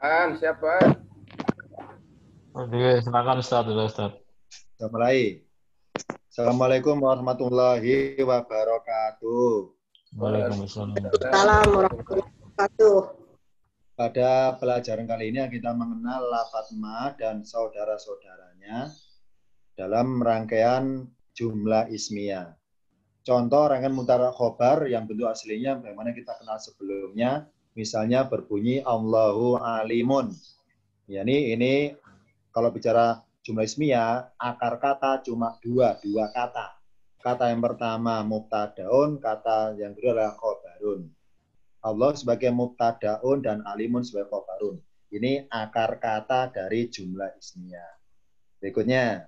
Siapa? Oke, silakan Ustaz, Ustaz. Kita mulai. Assalamualaikum warahmatullahi wabarakatuh. Waalaikumsalam. Assalamualaikum warahmatullahi wabarakatuh. Pada pelajaran kali ini kita mengenal lafadz ma dan saudara-saudaranya dalam rangkaian jumlah ismiyah. Contoh rangkaian mubtada khobar yang bentuk aslinya bagaimana kita kenal sebelumnya, misalnya berbunyi Allahu alimun. Ya, ini kalau bicara jumlah ismiyah, akar kata cuma dua kata. Kata yang pertama mubtadaun, kata yang kedua adalah khobarun. Allah sebagai mubtadaun dan alimun sebagai khobarun. Ini akar kata dari jumlah ismiyah. Berikutnya,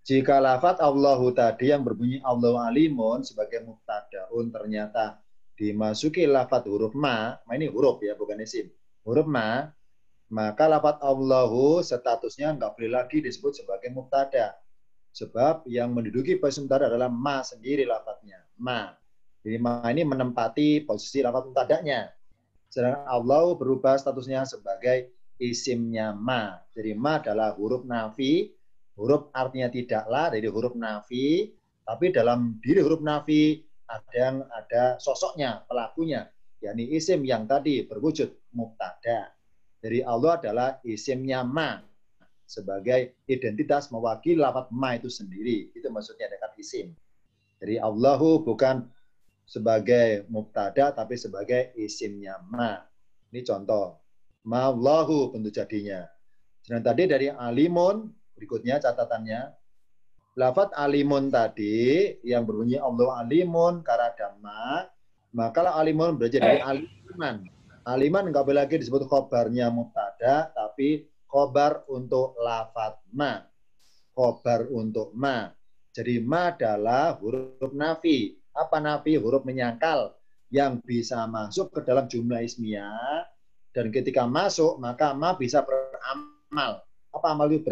jika lafadz Allahu tadi yang berbunyi Allahu alimun sebagai mubtadaun ternyata dimasuki lafadz huruf ma, ini huruf ya bukan isim, huruf ma, maka lafadz Allahu statusnya nggak boleh lagi disebut sebagai mubtada. Sebab yang menduduki posisi mubtada adalah ma sendiri lafadznya, ma. Jadi ma ini menempati posisi lafadz mubtadanya. Sedangkan Allah berubah statusnya sebagai isimnya ma. Jadi ma adalah huruf nafi, huruf artinya tidaklah, jadi huruf nafi, tapi dalam diri huruf nafi ada sosoknya, pelakunya, yakni isim yang tadi berwujud mubtada. Jadi Allah adalah isimnya ma sebagai identitas mewakili lafadz ma itu sendiri. Itu maksudnya dengan isim. Jadi Allahu bukan sebagai mubtada tapi sebagai isimnya ma. Ini contoh. Ma Allahu bentuk jadinya. Dan tadi dari alimun, berikutnya catatannya. Lafadz alimun tadi yang berbunyi Allah alimun karena ada ma, maka alimun berarti dari aliman. Aliman nggak boleh lagi disebut khobarnya mubtada, tapi khobar untuk lafadz ma. Khobar untuk ma. Jadi ma adalah huruf nafi. Apa nafi? Huruf menyangkal yang bisa masuk ke dalam jumlah ismiyah, dan ketika masuk maka ma bisa beramal. Apa amal itu?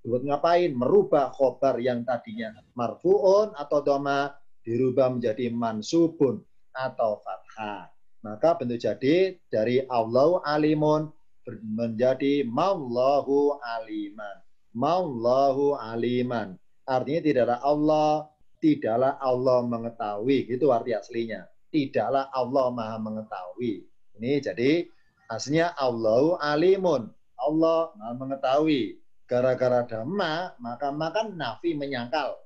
Berbuat ngapain? Merubah khobar yang tadinya marfu'un atau doma dirubah menjadi mansubun atau fathah. Maka bentuk jadi dari Allahu alimun menjadi Mallahu aliman. Mallahu aliman. Artinya tidaklah Allah mengetahui. Itu arti aslinya. Tidaklah Allah maha mengetahui. Ini jadi aslinya Allahu alimun. Allah maha mengetahui. Gara-gara ada ma, maka makan nafi menyangkal.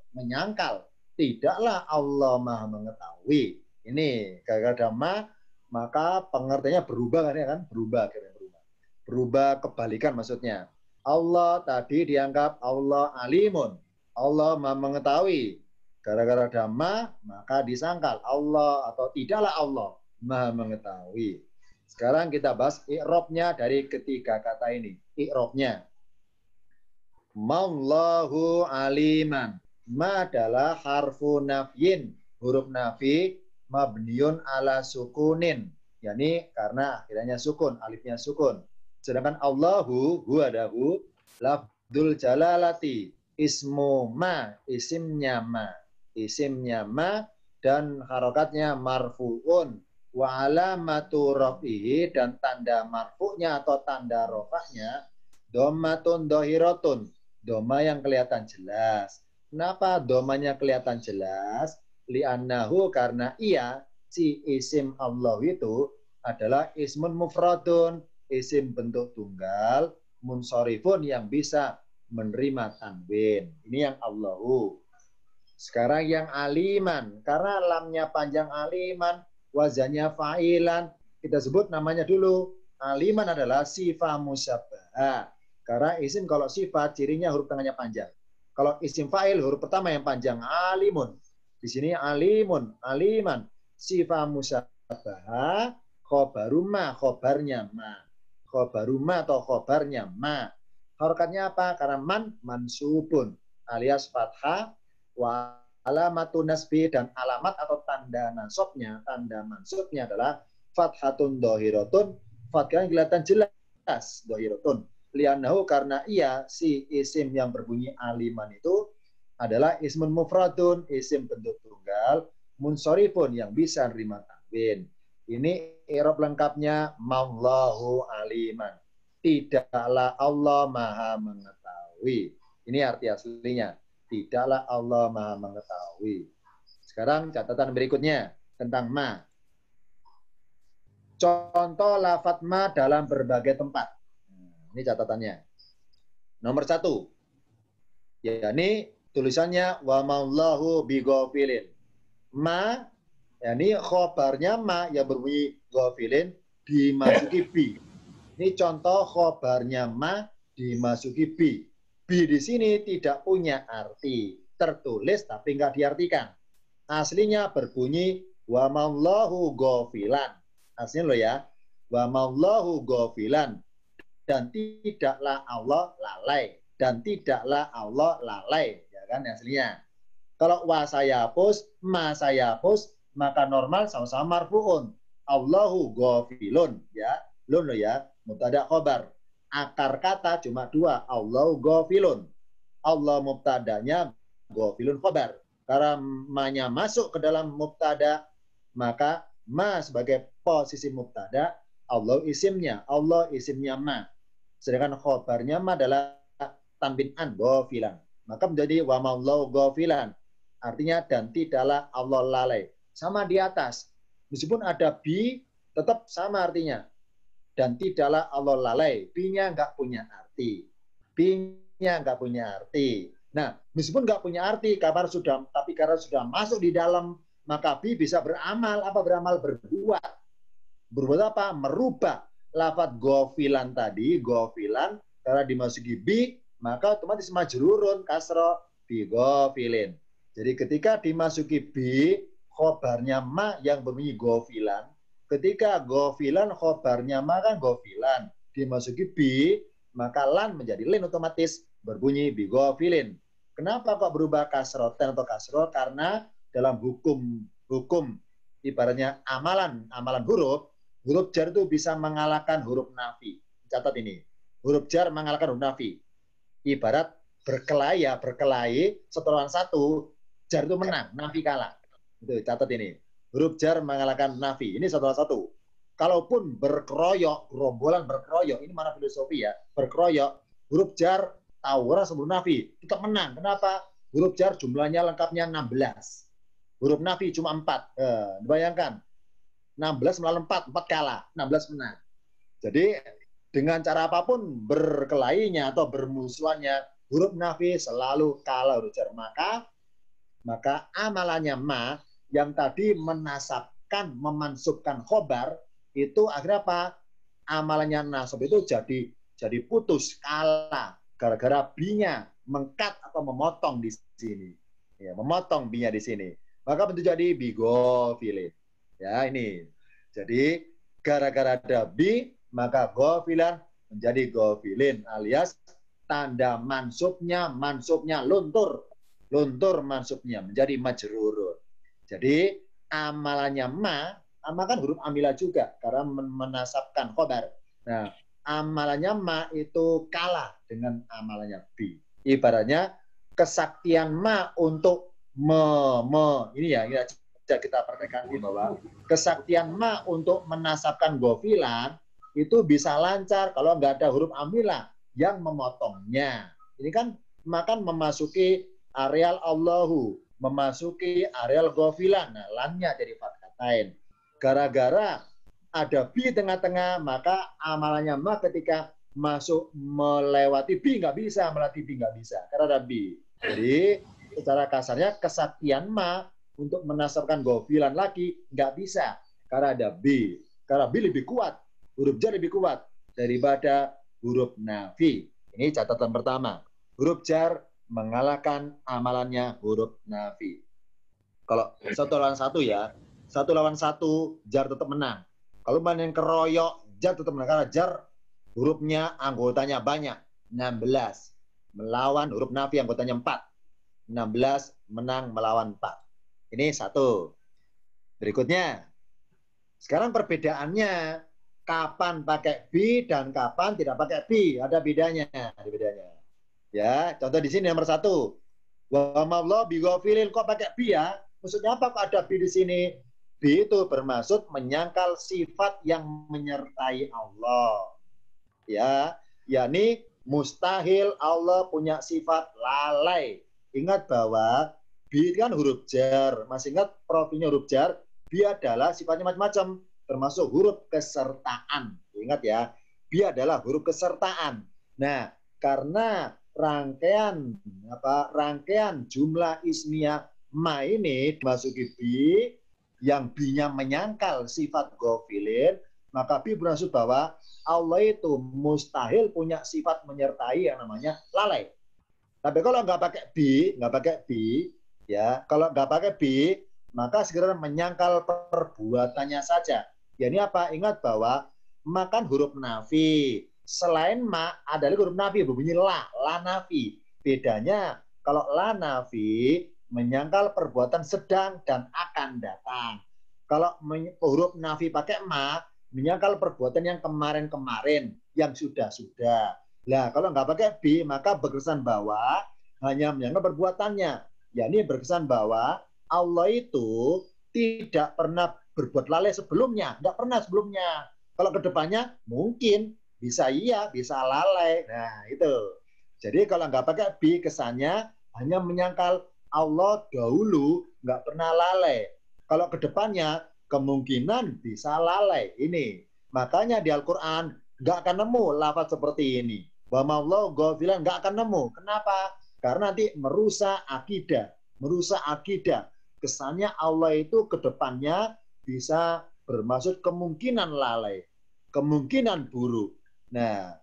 Tidaklah Allah maha mengetahui. Ini gara-gara ada ma, maka pengertiannya berubah kan? Berubah kebalikan maksudnya. Allah tadi dianggap Allah alimun. Allah maha mengetahui. Gara-gara ada ma, maka disangkal Allah atau tidaklah Allah maha mengetahui. Sekarang kita bahas i'rabnya dari ketiga kata ini. I'rabnya. Mallahu aliman. Ma adalah harfu nafyin. Huruf nafi mabniun ala sukunin. Yani karena akhirnya sukun, alifnya sukun. Sedangkan Allahu, huwadahu, lafdul jalalati. Ismu ma, isimnya ma. Isimnya ma dan harokatnya marfu'un. Wa alamatu rafihi dan tanda marfu'nya atau tanda rofahnya dhammatun dhahiratun. Doma yang kelihatan jelas. Kenapa domanya kelihatan jelas? Li'annahu karena ia, si isim Allah itu adalah ismun mufradun, isim bentuk tunggal, munsorifun yang bisa menerima tanwin. Ini yang Allahu. Sekarang yang aliman. Karena lamnya panjang aliman, wazannya fa'ilan. Kita sebut namanya dulu. Aliman adalah sifat musyabbaha. Karena isim kalau sifat cirinya huruf tengahnya panjang. Kalau isim fa'il huruf pertama yang panjang alimun. Di sini alimun, aliman, sifat musyabbaha, khobaruma, khobarnya ma. Khobaruma atau khobarnya ma. Harokatnya apa? Karena man mansubun alias fathah wa alamatun nasbi dan alamat atau tanda nasabnya, tanda mansubnya adalah fathatun dhahiratun. Fathah yang kelihatan jelas, dhahiratun. Li'annahu karena ia si isim yang berbunyi aliman itu adalah ismun mufradun, isim bentuk tunggal, munsorifun yang bisa nerima tanwin. Ini i'rab lengkapnya Mallahu aliman. tidaklah Allah maha mengetahui. Ini arti aslinya. Tidaklah Allah maha mengetahui. Sekarang catatan berikutnya tentang ma. Contoh lafadz ma dalam berbagai tempat. Ini catatannya. Nomor 1. Yakni tulisannya wa ma'allahu bighafilin. Ma, yakni khobarnya ma yang berbunyi ghafilin dimasuki bi. Ini contoh khobarnya ma dimasuki bi. Bi di sini tidak punya arti. Tertulis tapi nggak diartikan. Aslinya berbunyi wa ma'allahu ghafilan. Aslinya loh ya. Wa ma'allahu ghafilan. Dan tidaklah Allah lalai. Dan tidaklah Allah lalai. Ya kan aslinya. Kalau wa saya hapus, ma saya hapus, maka normal sama-sama marfu'un. Allahu ghafilun. Ya. Lun loh ya. Mubtada khobar. Akar kata cuma 2. Allahu ghafilun. Allah mubtadanya, ghafilun khobar. Karena ma-nya masuk ke dalam mubtada, maka ma sebagai posisi mubtada, Allah isimnya. Allah isimnya ma. Sedangkan khobarnya ma adalah tanwin an, ghafilan. Maka menjadi wa ma'allahu ghafilan. Artinya dan tidaklah Allah lalai. Sama di atas. Meskipun ada bi, tetap sama artinya. Dan tidaklah Allah lalai. Bi-nya nggak punya arti. Bi-nya nggak punya arti. Nah, meskipun nggak punya arti, tapi karena sudah masuk di dalam, maka bi bisa beramal. Apa beramal? Berbuat. Berbuat apa? Merubah. Lafadz ghafilan tadi, ghafilan, karena dimasuki bi, maka otomatis majrurun kasro bi ghafilin. Jadi ketika dimasuki bi, khobarnya ma yang berbunyi ghafilan. Ketika ghafilan, khobarnya ma kan ghafilan. Dimasuki bi, maka lan menjadi lin otomatis berbunyi bi ghafilin. Kenapa kok berubah kasroten atau kasro? Karena dalam hukum ibaratnya amalan huruf jar itu bisa mengalahkan huruf nafi. Catat ini. Huruf jar mengalahkan huruf nafi. Ibarat berkelahi setelah 1, jar itu menang, nafi kalah. Itu catat ini. Huruf jar mengalahkan nafi. Ini setelah 1. Kalaupun berkeroyok, gerombolan berkeroyok, ini mana filosofi ya? Berkeroyok, huruf jar tawuran sebelum nafi, tetap menang. Kenapa? Huruf jar jumlahnya lengkapnya 16. Huruf nafi cuma 4. Bayangkan. 16 melawan 4 kalah, 16 menang. Jadi dengan cara apapun berkelahinya atau bermusuhannya, huruf nafi selalu kalah huruf jar. Maka amalannya ma yang tadi menasabkan, memansubkan khobar, itu akhirnya apa? Amalannya nasab itu jadi putus, kalah. Gara-gara binya mengkat atau memotong di sini. Ya, memotong binya di sini. Maka bentuk jadi bighafilin. Ya, ini. Jadi gara-gara ada bi, maka ghafilan menjadi ghafilin alias tanda mansubnya luntur. Luntur mansubnya menjadi majrurun. Jadi amalannya ma kan huruf amilah juga karena menasabkan khobar. Nah, amalannya ma itu kalah dengan amalannya bi. Ibaratnya kesaktian ma untuk ini ya kita perhatikan bahwa kesaktian ma untuk menasabkan ghafilan itu bisa lancar kalau nggak ada huruf amilah yang memotongnya. Ini kan makan memasuki areal Allahu, memasuki areal ghafilan. Nah, lannya jadi fathatain. Gara-gara ada bi tengah-tengah, maka amalannya ma ketika masuk melewati bi nggak bisa, melewati bi nggak bisa karena ada bi. Jadi secara kasarnya kesaktian ma untuk menasabkan ghafilan lagi nggak bisa karena ada bi. Karena bi lebih kuat, huruf jar lebih kuat daripada huruf nafi. Ini catatan pertama. Huruf jar mengalahkan amalannya huruf nafi. Kalau 1 lawan 1 ya, 1 lawan 1 jar tetap menang. Kalau main yang keroyok, jar tetap menang karena jar hurufnya anggotanya banyak, 16. Melawan huruf nafi anggotanya 4. 16 menang melawan 4. Ini 1. Berikutnya. Sekarang perbedaannya kapan pakai bi dan kapan tidak pakai bi. Ada bedanya. Ya, contoh di sini nomor 1. Wa ma'allahu bighafilin, kok pakai bi ya? Maksudnya apa kok ada bi di sini? Bi itu bermaksud menyangkal sifat yang menyertai Allah. ya, yakni mustahil Allah punya sifat lalai. Ingat bahwa bi kan huruf jar. Masih ingat profilnya huruf jar? Bi adalah sifatnya macam-macam, termasuk huruf kesertaan. Ingat ya, bi adalah huruf kesertaan. Nah, karena rangkaian jumlah ismiyah ma ini dimasuki bi, yang bi-nya menyangkal sifat ghafilin, maka bi bermaksud bahwa Allah itu mustahil punya sifat menyertai yang namanya lalai. Tapi kalau nggak pakai bi, ya, kalau nggak pakai bi, maka segera menyangkal perbuatannya saja. Ya, ini apa? Ingat bahwa ma kan huruf nafi. Selain ma ada huruf nafi berbunyi la nafi. Bedanya kalau la nafi menyangkal perbuatan sedang dan akan datang. Kalau huruf nafi pakai ma menyangkal perbuatan yang kemarin-kemarin, yang sudah-sudah. Nah, kalau nggak pakai bi, maka berkesan bahwa hanya menyangkal perbuatannya. Ya, ini berkesan bahwa Allah itu tidak pernah berbuat lalai sebelumnya. Nggak pernah sebelumnya. Kalau kedepannya mungkin bisa iya, bisa lalai. Nah, itu. Jadi kalau nggak pakai bi, kesannya hanya menyangkal Allah dahulu nggak pernah lalai. Kalau kedepannya kemungkinan bisa lalai. Ini. Makanya di Al-Quran nggak akan nemu lafaz seperti ini. Wa ma'allahu ghafilan, nggak akan nemu. Kenapa? Karena nanti merusak akidah. Merusak akidah. Kesannya Allah itu kedepannya bisa bermaksud kemungkinan lalai. Kemungkinan buruk. Nah,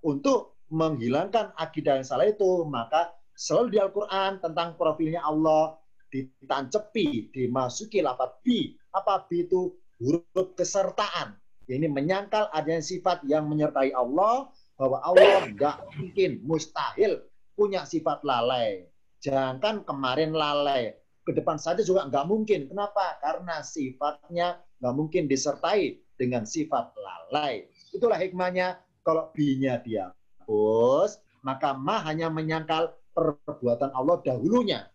untuk menghilangkan akidah yang salah itu, maka selalu di Al-Quran tentang profilnya Allah ditancepi, dimasuki lafaz bi. Apa bi itu? Huruf kesertaan. Ini menyangkal adanya sifat yang menyertai Allah, bahwa Allah nggak mungkin, mustahil punya sifat lalai. Jangan kemarin lalai, ke depan saja juga nggak mungkin. Kenapa? Karena sifatnya nggak mungkin disertai dengan sifat lalai. Itulah hikmahnya. Kalau bi-nya dihapus, maka ma hanya menyangkal perbuatan Allah dahulunya.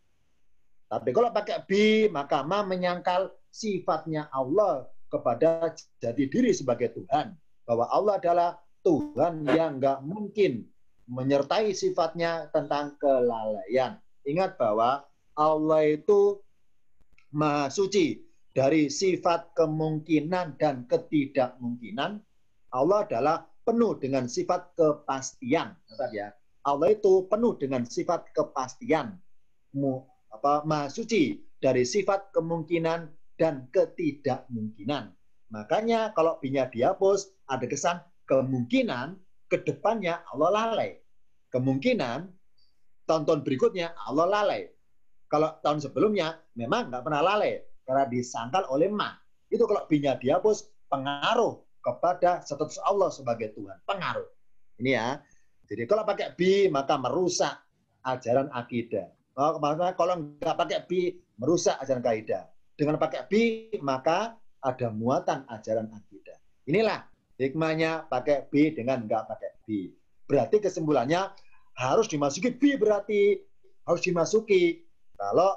Tapi kalau pakai bi, maka ma menyangkal sifatnya Allah kepada jati diri sebagai Tuhan. Bahwa Allah adalah Tuhan yang nggak mungkin menyertai sifatnya tentang kelalaian. Ingat bahwa Allah itu Maha Suci dari sifat kemungkinan dan ketidakmungkinan. Allah adalah penuh dengan sifat kepastian. Ya. Allah itu penuh dengan sifat kepastian. Maha Suci dari sifat kemungkinan dan ketidakmungkinan. Makanya kalau bi-nya dihapus, ada kesan kemungkinan kedepannya Allah lalai. Kemungkinan tahun-tahun berikutnya Allah lalai. Kalau tahun sebelumnya memang nggak pernah lalai karena disangkal oleh ma. Itu kalau bi-nya dihapus, pengaruh kepada status Allah sebagai Tuhan. Pengaruh. Ini ya. Jadi kalau pakai bi, maka merusak ajaran akidah. Kalau nggak pakai bi, merusak ajaran kaidah. Dengan pakai bi, maka ada muatan ajaran akidah. Inilah hikmahnya pakai bi dengan nggak pakai bi. Berarti kesimpulannya harus dimasuki bi, berarti harus dimasuki kalau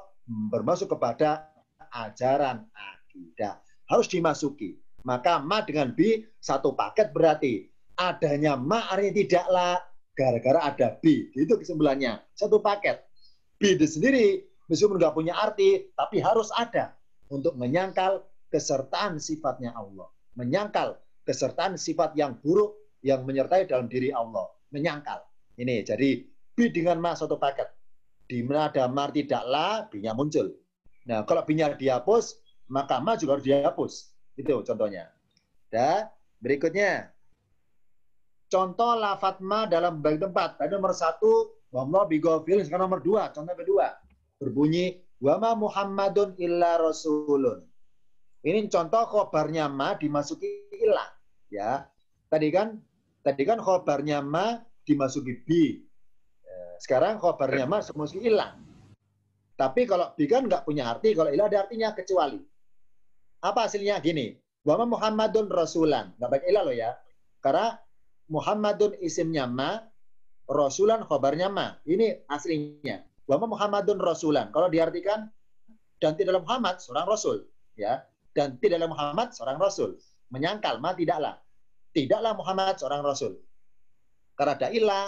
bermasuk kepada ajaran akidah. Harus dimasuki. Maka ma dengan bi satu paket, berarti adanya ma artinya tidaklah gara-gara ada bi. Itu kesimpulannya. Satu paket. Bi itu sendiri meskipun nggak punya arti, tapi harus ada untuk menyangkal kesertaan sifatnya Allah. Menyangkal kesertaan sifat yang buruk yang menyertai dalam diri Allah. Menyangkal. Ini jadi bi dengan ma satu paket. Di mana ada ma tidaklah, bi-nya muncul. Nah, kalau bi-nya dihapus, maka ma juga harus dihapus. Itu contohnya. Dan berikutnya, contoh lafadz ma dalam berbagai tempat. Tadi nomor 1, wa bi ghafilin. Sekarang nomor 2, contoh kedua. Berbunyi, wa ma Muhammadun illa rasulun. Ini contoh khobarnya ma dimasuki ilah. Ya. Tadi kan khobarnya ma dimasuki bi. Sekarang khobarnya ma dimasuki ilah. Tapi kalau bi kan nggak punya arti, kalau ilah ada artinya kecuali. Apa hasilnya? Gini, wa ma Muhammadun rasulan. Nggak pakai ilah loh ya. Karena Muhammadun isimnya ma, rasulan khobarnya ma. Ini aslinya. Wa ma Muhammadun rasulan. Kalau diartikan dan tidaklah Muhammad seorang rasul, ya. Dan tidaklah Muhammad seorang rasul. Menyangkal ma tidaklah. Tidaklah Muhammad seorang rasul. Karena ada ilah,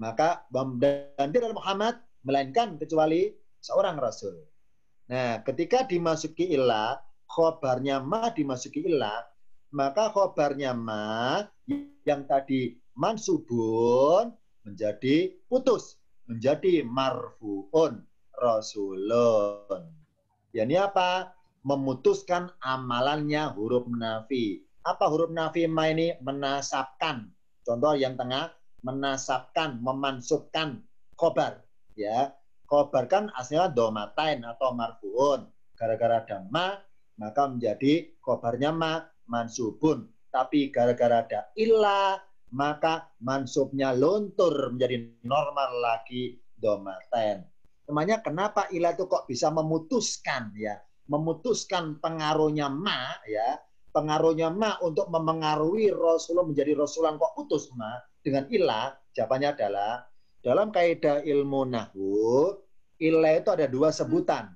maka dan tidak ada Muhammad melainkan kecuali seorang rasul. Nah, ketika dimasuki ilah, khobarnya ma dimasuki ilah, maka khobarnya ma yang tadi mansubun menjadi putus, menjadi marfuun rasulun. Ya, ini apa? Memutuskan amalannya huruf nafi. Apa huruf nafi ma ini? Menasabkan. Contoh yang tengah, menasabkan, memansubkan khobar. Ya, khobar kan aslinya domatain atau marfuun. Gara-gara ada ma, maka menjadi khobarnya ma, mansubun. Tapi gara-gara ada ilah, maka mansubnya luntur menjadi normal lagi domatain. Namanya kenapa ilah itu kok bisa memutuskan ya? Memutuskan pengaruhnya ma ya. Pengaruhnya ma untuk memengaruhi Rasulullah menjadi Rasulullah kok putus ma dengan ilah? Jawabannya adalah dalam kaidah ilmu nahwu, ilah itu ada dua sebutan.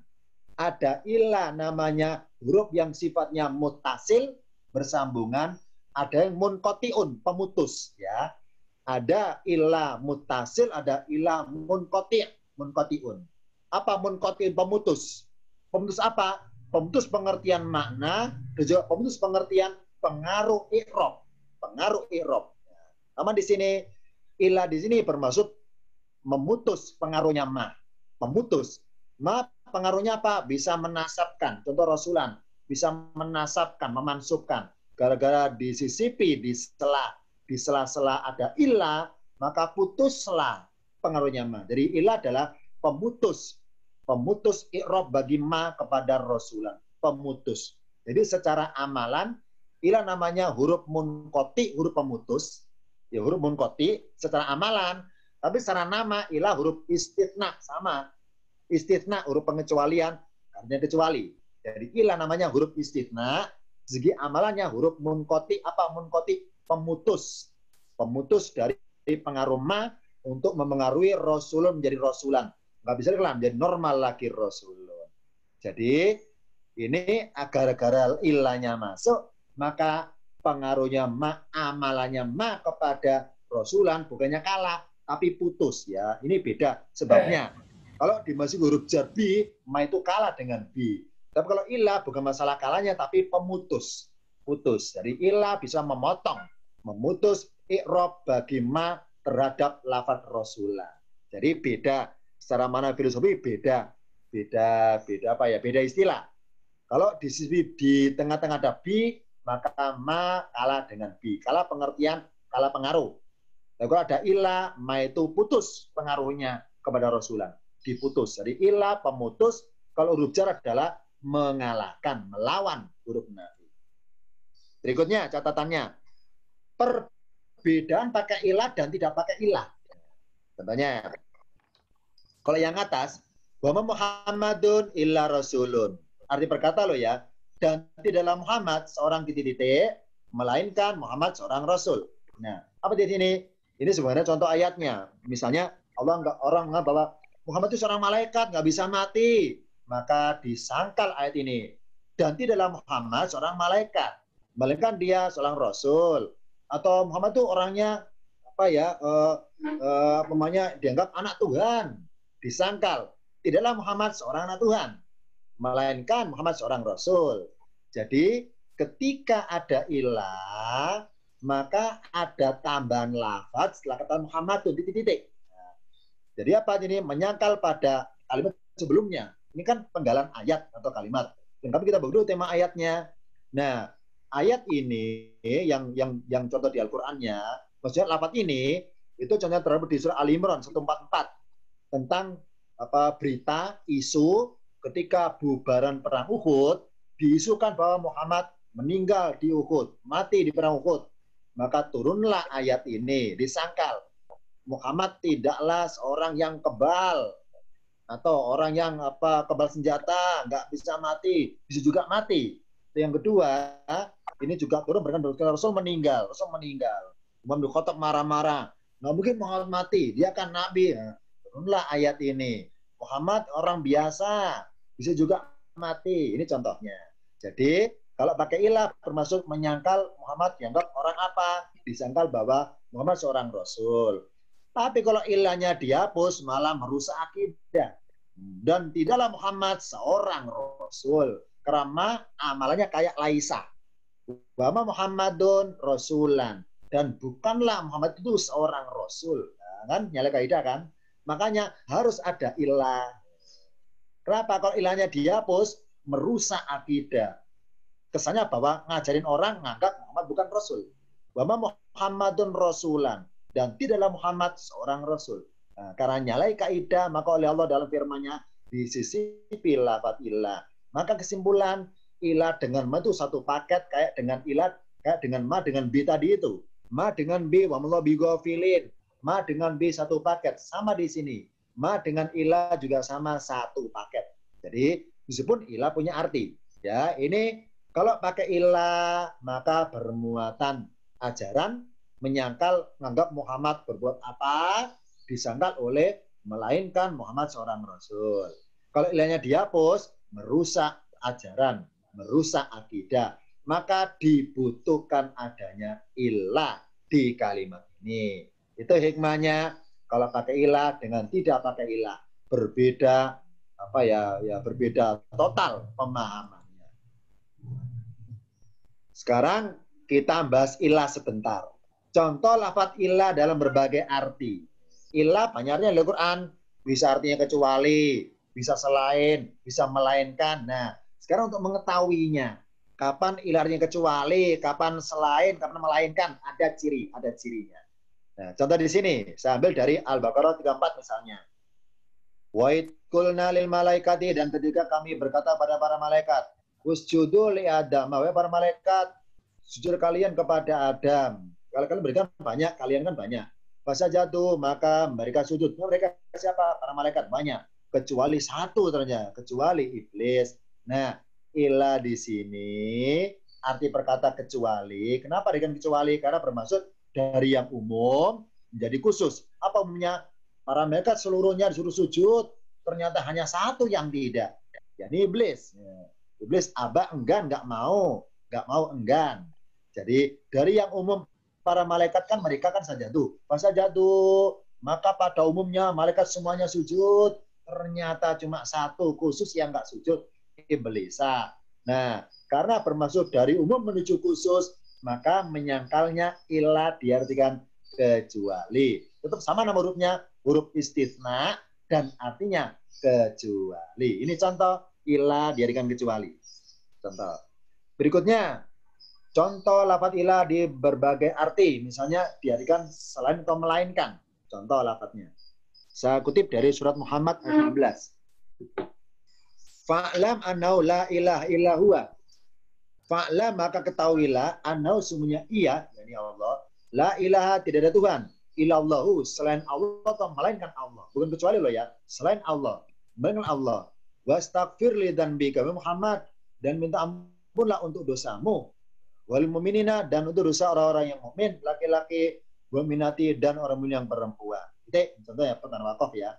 Ada ilah namanya huruf yang sifatnya muttasil bersambungan, ada yang munqati'un pemutus ya. Ada ilah muttasil, ada ilah munqati'un. Apa munqati'un? Pemutus. Pemutus apa? Pemutus pengertian makna dan juga pemutus pengertian pengaruh i'rab. Pengaruh i'rab. Sama di sini ilah di sini bermaksud memutus pengaruhnya ma. Memutus. Ma pengaruhnya apa? Bisa menasabkan. Contoh rasulan. Bisa menasabkan, memansubkan. Gara-gara disisipi, di sela-sela ada ilah, maka putuslah pengaruhnya ma. Jadi ilah adalah pemutus i'rab bagi ma kepada rasulan. Pemutus. Jadi secara amalan, ilah namanya huruf munqati, huruf pemutus. Ya, huruf munqati secara amalan. Tapi secara nama, ilah huruf istitsna, sama. Istitsna, huruf pengecualian, artinya kecuali. Jadi ilah namanya huruf istitsna, segi amalannya huruf munqati. Apa munqati? Pemutus. Pemutus dari pengaruh ma untuk memengaruhi Rasulun menjadi Rasulan. Nggak bisa dikelam, jadi normal lagi Rasulun. Jadi ini gara-gara ilahnya masuk, maka pengaruhnya ma, amalannya ma kepada Rasulan bukannya kalah, tapi putus ya. Ini beda sebabnya. Kalau dimasuki huruf jar bi, ma itu kalah dengan bi. Tapi kalau ilah bukan masalah kalahnya, tapi pemutus. Putus. Jadi ilah bisa memotong, memutus i'rab bagi ma terhadap lafaz Rasulullah. Jadi beda. Secara mana filosofi beda. Beda apa ya? Beda istilah. Kalau di sisi di tengah-tengah ada bi, maka ma kalah dengan bi. Kalah pengertian, kalah pengaruh. Tapi kalau ada ilah, ma itu putus pengaruhnya kepada Rasulullah. Diputus. Jadi ilah pemutus, kalau huruf jar adalah mengalahkan, melawan huruf nafi. Berikutnya catatannya. Perbedaan pakai ilah dan tidak pakai ilah. Contohnya, kalau yang atas, wa Muhammadun illa rasulun. Arti berkata loh ya, dan tidaklah Muhammad seorang titik-titik, melainkan Muhammad seorang rasul. Nah, apa di sini? Ini sebenarnya contoh ayatnya. Misalnya orang menganggap bahwa Muhammad itu seorang malaikat, nggak bisa mati. Maka disangkal ayat ini. Dan tidaklah Muhammad seorang malaikat, melainkan dia seorang rasul. Atau Muhammad itu orangnya apa ya? Dianggap anak Tuhan. Disangkal. Tidaklah Muhammad seorang anak Tuhan, melainkan Muhammad seorang rasul. Jadi ketika ada ilah, maka ada tambahan lafaz setelah kata Muhammadun titik-titik. Nah, jadi apa ini? Menyangkal pada kalimat sebelumnya. Ini kan penggalan ayat atau kalimat. Dan tapi kita dulu tema ayatnya. Nah, ayat ini yang contoh di Al-Qur'annya, maksudnya lafaz ini itu contohnya terdapat di surah Al-Imran 144 tentang apa berita isu ketika bubaran perang Uhud, diisukan bahwa Muhammad meninggal di Uhud, mati di perang Uhud. Maka turunlah ayat ini, disangkal Muhammad tidaklah seorang yang kebal atau orang yang kebal senjata, nggak bisa mati, bisa juga mati. Yang kedua, ini juga turun berkata Rasul meninggal, Umar bin Khattab marah-marah, nggak mungkin Muhammad mati, dia kan nabi. Turunlah ayat ini, Muhammad orang biasa, bisa juga mati. Ini contohnya. Jadi kalau pakai ilah termasuk menyangkal Muhammad dianggap orang apa? Disangkal bahwa Muhammad seorang Rasul. Tapi kalau ilahnya dihapus malah merusak akidah. Dan tidaklah Muhammad seorang Rasul. Karena amalannya kayak Laisa. Wama Muhammadun Rasulan. Dan bukanlah Muhammad itu seorang Rasul. Nah, kan nyala kaidah kan? Makanya harus ada ilah. Kenapa? Kalau ilahnya dihapus, merusak akidah. Kesannya bahwa ngajarin orang nganggap Muhammad bukan Rasul. Wama Muhammadun Rasulan. Dan tidaklah Muhammad seorang Rasul. Nah, karena nyalai kaidah, maka oleh Allah dalam firman-Nya disisipi lafaz ilah. Maka kesimpulan, ilah dengan ma itu satu paket kayak dengan ilah, kayak dengan ma dengan b tadi itu. Ma dengan b, wa mallahu bighafilin. Ma dengan b satu paket. Sama di sini. Ma dengan ilah juga sama satu paket. Jadi, meskipun ilah punya arti. Ya, ini kalau pakai ilah, maka bermuatan ajaran, menyangkal, menganggap Muhammad berbuat apa, disangkal oleh, melainkan Muhammad seorang Rasul. Kalau ilahnya dihapus, merusak ajaran, merusak akidah. Maka dibutuhkan adanya ilah di kalimat ini. Itu hikmahnya kalau pakai ilah dengan tidak pakai ilah. Berbeda, berbeda total pemahamannya. Sekarang kita bahas ilah sebentar. Contoh lafaz ilah dalam berbagai arti. Ilah banyaknya dalam Al-Quran. Bisa artinya kecuali, bisa selain, bisa melainkan. Nah, sekarang untuk mengetahuinya. Kapan ilah artinya kecuali, kapan selain, kapan melainkan. Ada cirinya. Nah, contoh di sini, saya ambil dari Al-Baqarah 34 misalnya. Wa id qulna lil malaikati, dan ketika kami berkata pada para malaikat, usjudu li Adam, wahai para malaikat, sujud kalian kepada Adam. Kalau kalian berikan banyak, kalian kan banyak. Fasa jatuh, maka mereka sujud. Mereka siapa? Para malaikat banyak. Kecuali satu ternyata, kecuali iblis. Nah, ilah di sini arti perkata kecuali. Kenapa dengan kecuali? Karena bermaksud dari yang umum menjadi khusus. Apa umumnya? Para malaikat seluruhnya disuruh sujud. Ternyata hanya satu yang tidak. Yakni iblis. Iblis aba enggan, nggak mau enggan. Jadi dari yang umum para malaikat kan mereka kan sajadu. Pas sajadu, maka pada umumnya malaikat semuanya sujud. Ternyata cuma satu khusus yang nggak sujud, iblis. Nah, karena bermaksud dari umum menuju khusus, maka menyangkalnya ilah diartikan kecuali. Tetap sama nama hurufnya, huruf istitsna dan artinya kecuali. Ini contoh ilah diartikan kecuali. Contoh. Berikutnya, contoh lafaz ilah di berbagai arti. Misalnya diartikan selain atau melainkan. Contoh lafaznya. Saya kutip dari surat Muhammad ayat 16. Fa'lam annahu la ilaha illa huwa. Fa'lam maka ketahuilah annahu sungguhnya ia, yakni Allah, la ilaha tidak ada Tuhan, illallahu selain Allah atau melainkan Allah. Bukan kecuali loh ya, selain Allah. Melainkan Allah. Wastaghfir li dzanbika Muhammad, dan minta ampunlah untuk dosamu. Wal mu'minina, dan untuk dosa orang-orang yang mukmin, laki-laki, mu'minati, dan orang mukmin yang perempuan. Itu contohnya pertanyaan wakaf ya.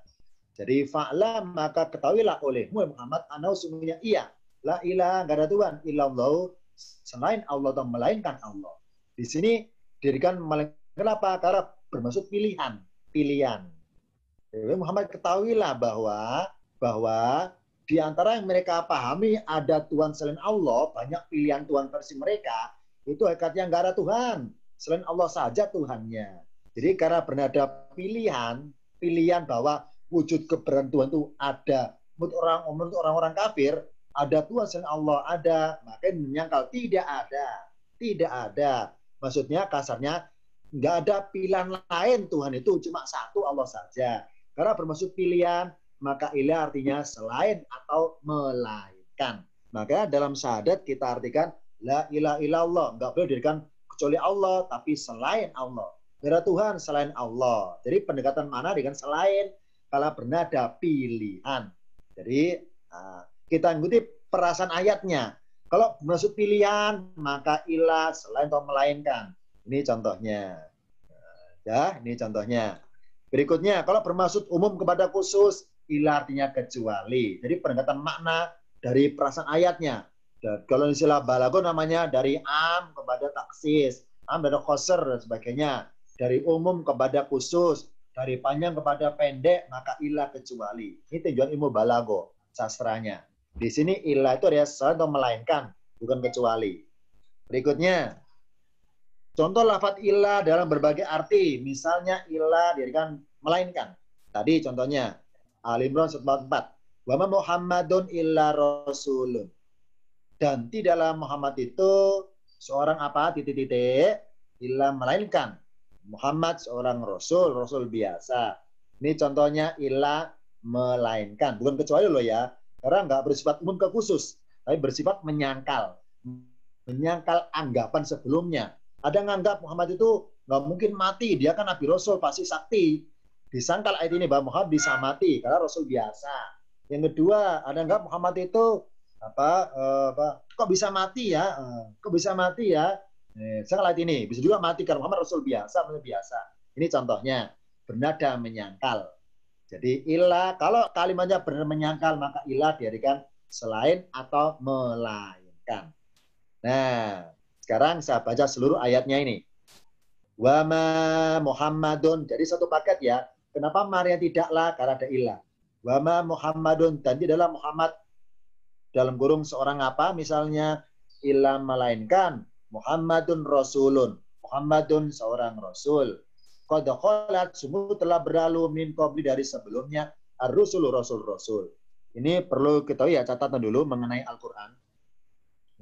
Jadi fa'lam maka ketahuilah olehmu Muhammad anau sungguhnya ia la ilaha enggak ada Tuhan illallah selain Allah atau melainkan Allah. Di sini dirikan melainkan apa? Karena bermaksud pilihan. Jadi Muhammad ketahuilah bahwa di antara yang mereka pahami ada Tuhan selain Allah, banyak pilihan Tuhan versi mereka, itu hakikatnya enggak ada Tuhan. Selain Allah saja Tuhannya. Jadi karena bernada pilihan bahwa wujud keberadaan Tuhan itu ada. Menurut orang-orang kafir, ada Tuhan selain Allah, ada. Makanya menyangkal tidak ada. Maksudnya kasarnya, nggak ada pilihan lain Tuhan itu, cuma satu Allah saja. Karena bermaksud pilihan, maka ilah artinya selain atau melainkan. Maka dalam syahadat kita artikan, la ilaha illallah. Nggak boleh dirikan kecuali Allah, tapi selain Allah. Tidak ada Tuhan selain Allah. Jadi pendekatan mana dengan selain? Kalau bernada pilihan. Jadi kita ngutip perasaan ayatnya. Kalau bermaksud pilihan, maka ilah selain atau melainkan. Ini contohnya. Ya, ini contohnya. Berikutnya, kalau bermaksud umum kepada khusus, ilah artinya kecuali. Jadi pendekatan makna dari perasaan ayatnya. Dan kalau istilah balaghah namanya dari am kepada taksis, am dan khosr dan sebagainya. dari umum kepada khusus, dari panjang kepada pendek, maka illa kecuali. Ini tujuan ilmu balago, sastranya. Di sini illa itu adalah selain atau melainkan, bukan kecuali. Berikutnya, contoh lafadz illa dalam berbagai arti. Misalnya illa dijadikan melainkan. Tadi contohnya, Al-Imran 4. Wa ma Muhammadun illa rasulun. Dan tidaklah Muhammad itu seorang apa? Titik-titik. Illa melainkan. Muhammad seorang rasul, rasul biasa. Ini contohnya illa melainkan. Bukan kecuali loh ya. Karena nggak bersifat umum ke khusus. Tapi bersifat menyangkal. Menyangkal anggapan sebelumnya. Ada nganggap Muhammad itu nggak mungkin mati. Dia kan Nabi Rasul, pasti sakti. Disangkal ayat ini bahwa Muhammad bisa mati. Karena Rasul biasa. Yang kedua, ada nggak Muhammad itu kok bisa mati ya? Kok bisa mati ya? Saya ayat ini bisa juga mati karena Muhammad Rasul biasa, Ini contohnya bernada menyangkal. Jadi ilah, kalau kalimatnya benar menyangkal maka ilah dijadikan selain atau melainkan. Nah, sekarang saya baca seluruh ayatnya ini. Wa ma Muhammadun. Jadi satu paket ya. Kenapa Maria tidaklah? Karena ada ilah. Wa ma Muhammadun. Dan tidaklah Muhammad dalam kurung seorang apa? Misalnya ilah melainkan Muhammadun Rasulun. Muhammadun seorang Rasul. Qad khalat sungguh telah berlalu min qabli dari sebelumnya ar-rusul rasul-rasul. Ini perlu kita ya catatan dulu mengenai Al-Qur'an.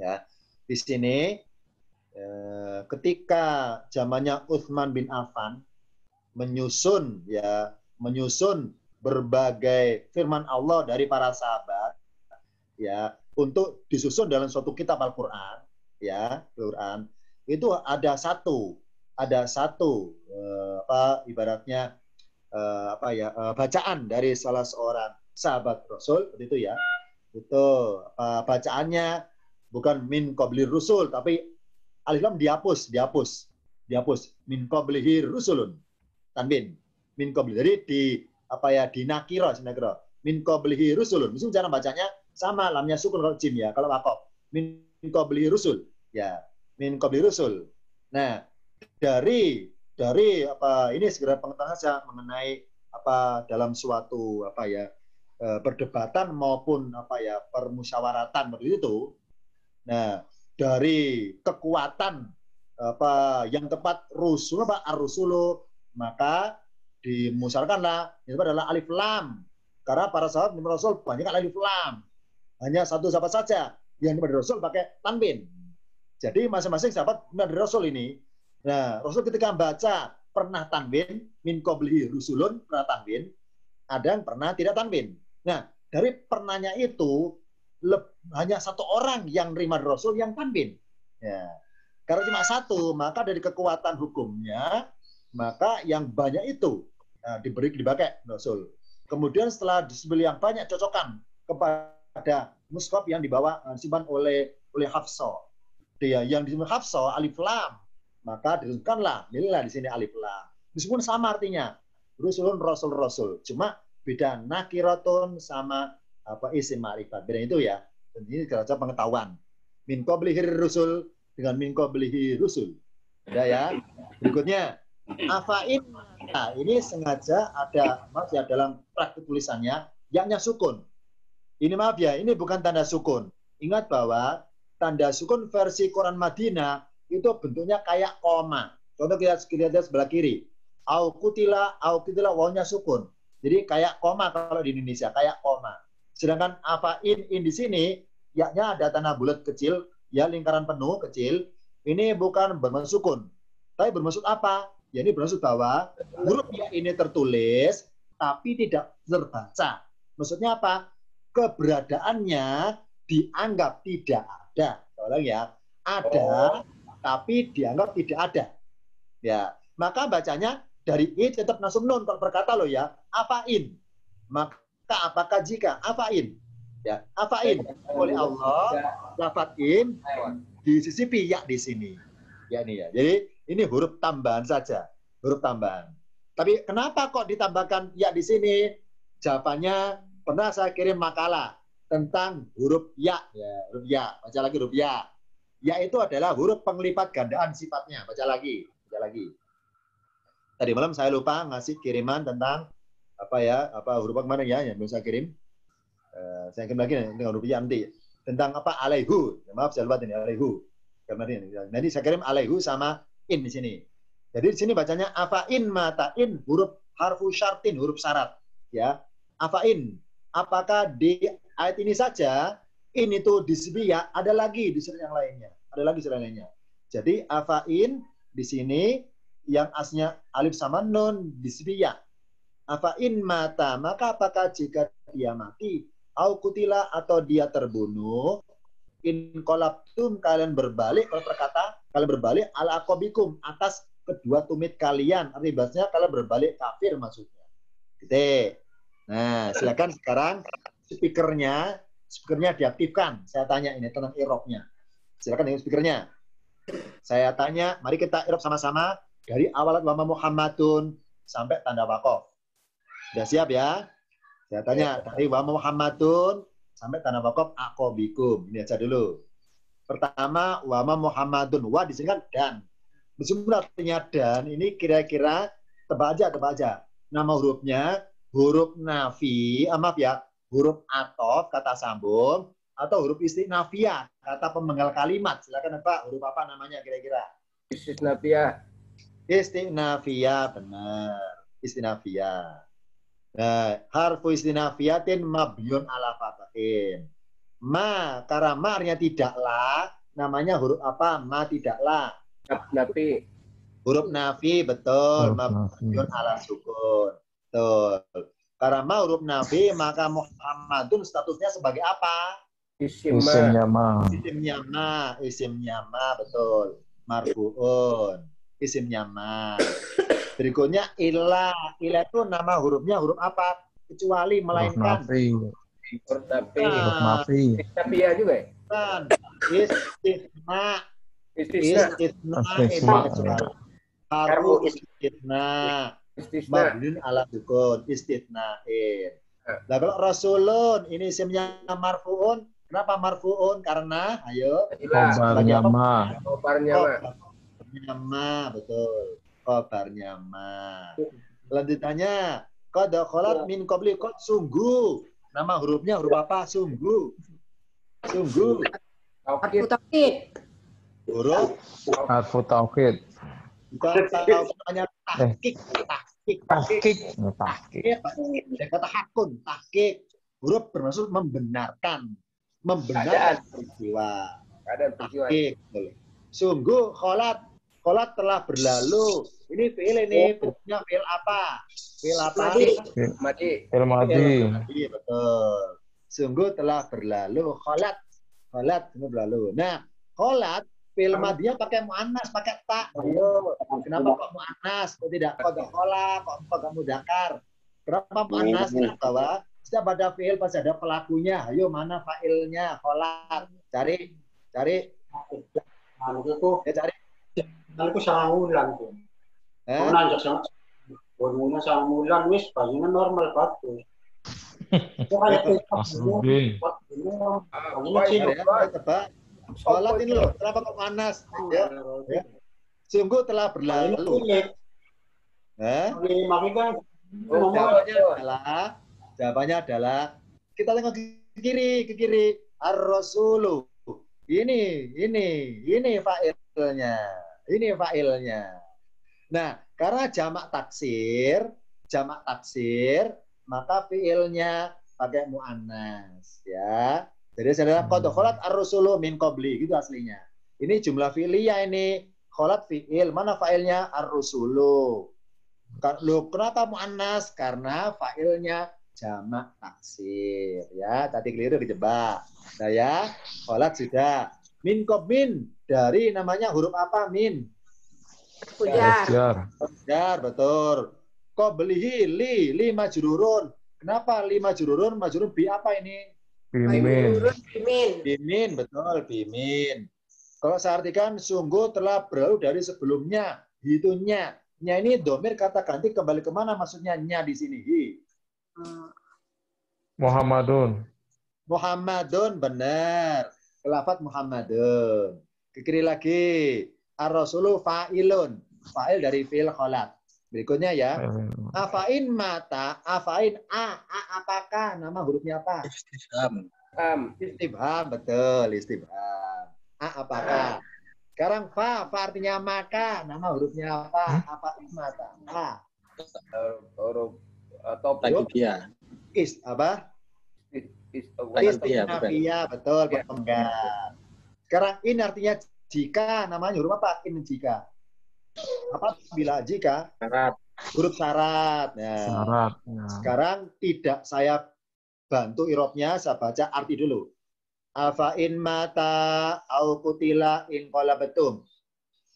Ya. Di sini ketika zamannya Utsman bin Affan menyusun berbagai firman Allah dari para sahabat ya untuk disusun dalam suatu kitab Al-Qur'an ya, Al-Qur'an itu ada satu ibaratnya bacaan dari salah seorang sahabat Rasul itu ya. Itu bacaannya bukan min qabli rusul tapi alif lam dihapus min qablihi rusulun tanwin min qabli. Jadi di nakira min qablihi rusulun. Mesti cara bacanya sama, lamnya sukun kalau jim ya, kalau waqaf min qablihi rusul ya, min qabli rusul. Nah, dari ini segera pengetahuan saya mengenai dalam suatu perdebatan maupun permusyawaratan begitu itu. Nah, dari kekuatan yang tepat rusul ar-rusulu, maka dimusyawarkanlah itu adalah alif lam. Karena para sahabat Rasul banyak alif lam. Hanya satu sahabat saja yang dari Rasul pakai tanwin. Jadi masing-masing sahabat dari Rasul ini. Nah, Rasul ketika baca pernah tanwin, min qablihi rusulun pernah tanwin, ada yang pernah tidak tanwin. Nah, dari pernahnya itu hanya satu orang yang nerima Rasul yang tanwin. Ya. Karena cuma satu, maka dari kekuatan hukumnya, maka yang banyak itu dipakai Rasul. Kemudian setelah disebeli yang banyak cocokan kepada mushaf yang disimpan oleh Hafsah. Dia yang disimpan Hafsah alif lam, maka ditunjukkanlah nilai di sini alif lam. Meskipun sama artinya, rusulun rasul. Cuma beda nakiratun sama isim ma'rifat. Beda itu ya. Dan ini kira-kira pengetahuan. Min qablihi rusul dengan min qablihi rusul. Ada ya. Berikutnya afain. Nah, ini sengaja ada dalam praktik tulisannya yaknya sukun. Ini maaf ya, ini bukan tanda sukun. Ingat bahwa tanda sukun versi Quran Madinah itu bentuknya kayak koma. Contoh kita lihat sebelah kiri. Au kutila wawnya sukun. Jadi kayak koma kalau di Indonesia, kayak koma. Sedangkan afain di sini yaknya ada tanda bulat kecil, ya lingkaran penuh kecil. Ini bukan bermaksud sukun. Tapi bermaksud apa? Ya ini bermaksud bahwa huruf ya ini tertulis tapi tidak terbaca. Maksudnya apa? Keberadaannya dianggap tidak ada. Kalau ya ada tapi dianggap tidak ada. Ya, maka bacanya dari i tetap nasum nun kalau berkata loh ya, afain. Maka apakah jika afain? Ya, afain oleh Allah lafaz in disisipi ya di sini. Ya ini ya. Jadi ini huruf tambahan saja, huruf tambahan. Tapi kenapa kok ditambahkan ya di sini? Jawabannya pernah saya kirim makalah tentang huruf ya, huruf ya. Baca lagi huruf ya. Ya itu adalah huruf penglipat gandaan sifatnya. Baca lagi. Tadi malam saya lupa ngasih kiriman tentang huruf apa kemarin ya yang belum saya kirim. Saya kirim lagi dengan huruf ya nanti. Tentang apa alaihu. Maaf saya lupa ini alaihu. Kemarin. Nanti saya kirim alaihu sama in di sini. Jadi di sini bacanya afain matain huruf harfu syartin huruf syarat ya. Afain. Apakah di ayat ini saja in itu disbiyah ada lagi di surat yang lainnya. Ada lagi surat lainnya. Jadi afain di sini yang asnya alif sama nun disbiyah. Afain mata maka apakah jika dia mati au kutila atau dia terbunuh in kolabtum kalian berbalik kalau berkata kalian berbalik ala akobikum atas kedua tumit kalian artinya kalian berbalik kafir maksudnya gitu. Nah silakan sekarang speakernya diaktifkan. Saya tanya ini tentang irobnya silakan dengan speakernya saya tanya mari kita irob sama-sama dari awal wa Muhammadun sampai tanda wakof. Sudah siap ya? Saya tanya dari wa Muhammadun sampai tanda wakof akobikum. Ini aja dulu. Pertama wa Muhammadun. Wa di sini kan dan. Sebenarnya artinya dan ini kira-kira tebak aja. Nama hurufnya huruf nafi, maaf ya, huruf atof kata sambung atau huruf istinafiyah kata pemenggal kalimat. Silakan Pak, huruf apa namanya kira-kira? Istinafiyah. Istinafiyah benar. Istinafiyah. Nah, harfu istinafiyatin mabniun ala fatahin. Karena ma artinya tidaklah, namanya huruf apa? Ma tidaklah. Nafi. Huruf nafi betul, mabniun ala sukun. Betul. Karena ma huruf nafi, maka Muhammadun statusnya sebagai apa? Isimnya ma. Isimnya ma betul. Marfuun. Isimnya ma. Berikutnya ilah itu nama hurufnya huruf apa? Kecuali melainkan. Huruf nafi. Huruf nafi. Istinafiyah juga ya? Istisna. Harfu istisna. Mabniun ala sukun. Istisnain. Nah kalau rasulun ini isimnya marfuun. Kenapa marfuun? Karena ayo. Khobarnya ma. Khobarnya ma betul. Khobarnya ma. Lanjutannya qad khalat min qabli qad sungguh. Nama hurufnya huruf apa? Sungguh. Taukid. Huruf Harfu taukid. bukan hanya tahqiq. Kata hakun, tahqiq. Huruf bermaksud membenarkan. Peristiwa. Tahqiq. Sungguh kholat telah berlalu. Ini fi'il ini bentuknya fi'il apa? Fi'il apa? Mati. Iya betul. Sungguh telah berlalu. Kholat sungguh berlalu. Nah, kholat fi'il madhinya pakai muannas, pakai ta. Ayo, kenapa kok muannas? Kok tidak qad khola, kok enggak mudzakkar? Kenapa muannas? Bahwa setiap ada fi'il pasti ada pelakunya. Ayo mana fa'ilnya? Kholat. Cari. Ya cari. Aku sangulan tuh. Aku nanjak sama. Bonusnya sangulan wis bajunya normal bagus. Tebak. Sholat ini loh, kenapa kok panas? Ya. Sungguh telah berlalu. Jawabannya adalah kita tengok ke kiri. Ar-Rasulu. Ini fa'ilnya. Nah, karena jamak taksir, maka fi'ilnya pakai muannas ya. Jadi saya qad khalat ar-rusulu min qabli gitu aslinya. Ini jumlah fi'liyah ini. Khalat fi'il, mana fa'ilnya? Ar-rusulu. Kenapa muannas? Karena fa'ilnya jamak taksir ya. Tadi keliru dijebak. Nah ya, khalat sudah. Min qabmin dari namanya huruf apa? Min. Ujar, betul. Qablihi li majrurun. Kenapa li majrurun? Majrurun bi apa ini? Bimin, betul, bimin. Kalau saya artikan sungguh telah berlalu dari sebelumnya, itunya. Nya ini domir kata ganti kembali kemana maksudnya nya di sini? Muhammadun, benar. Lafaz Muhammadun. Ke kiri lagi. Ar-Rasulu fa'ilun. Fa'il dari fi'il kholat. Berikutnya ya. Afain mata, afain apakah? Nama hurufnya apa? Istifham. Istifham, betul, istifham. Apakah? Sekarang fa artinya maka. Nama hurufnya apa? Afain mata. Huruf atau Lagi dia. Apa? Iya, betul, penggal. Sekarang in artinya jika, namanya huruf apa? In jika. Apa bila jika? Syarat. Huruf syarat. Nah, Syarat. Ya. sekarang tidak saya bantu irobnya, saya baca arti dulu. Afa in mata au kutila in qalabatum.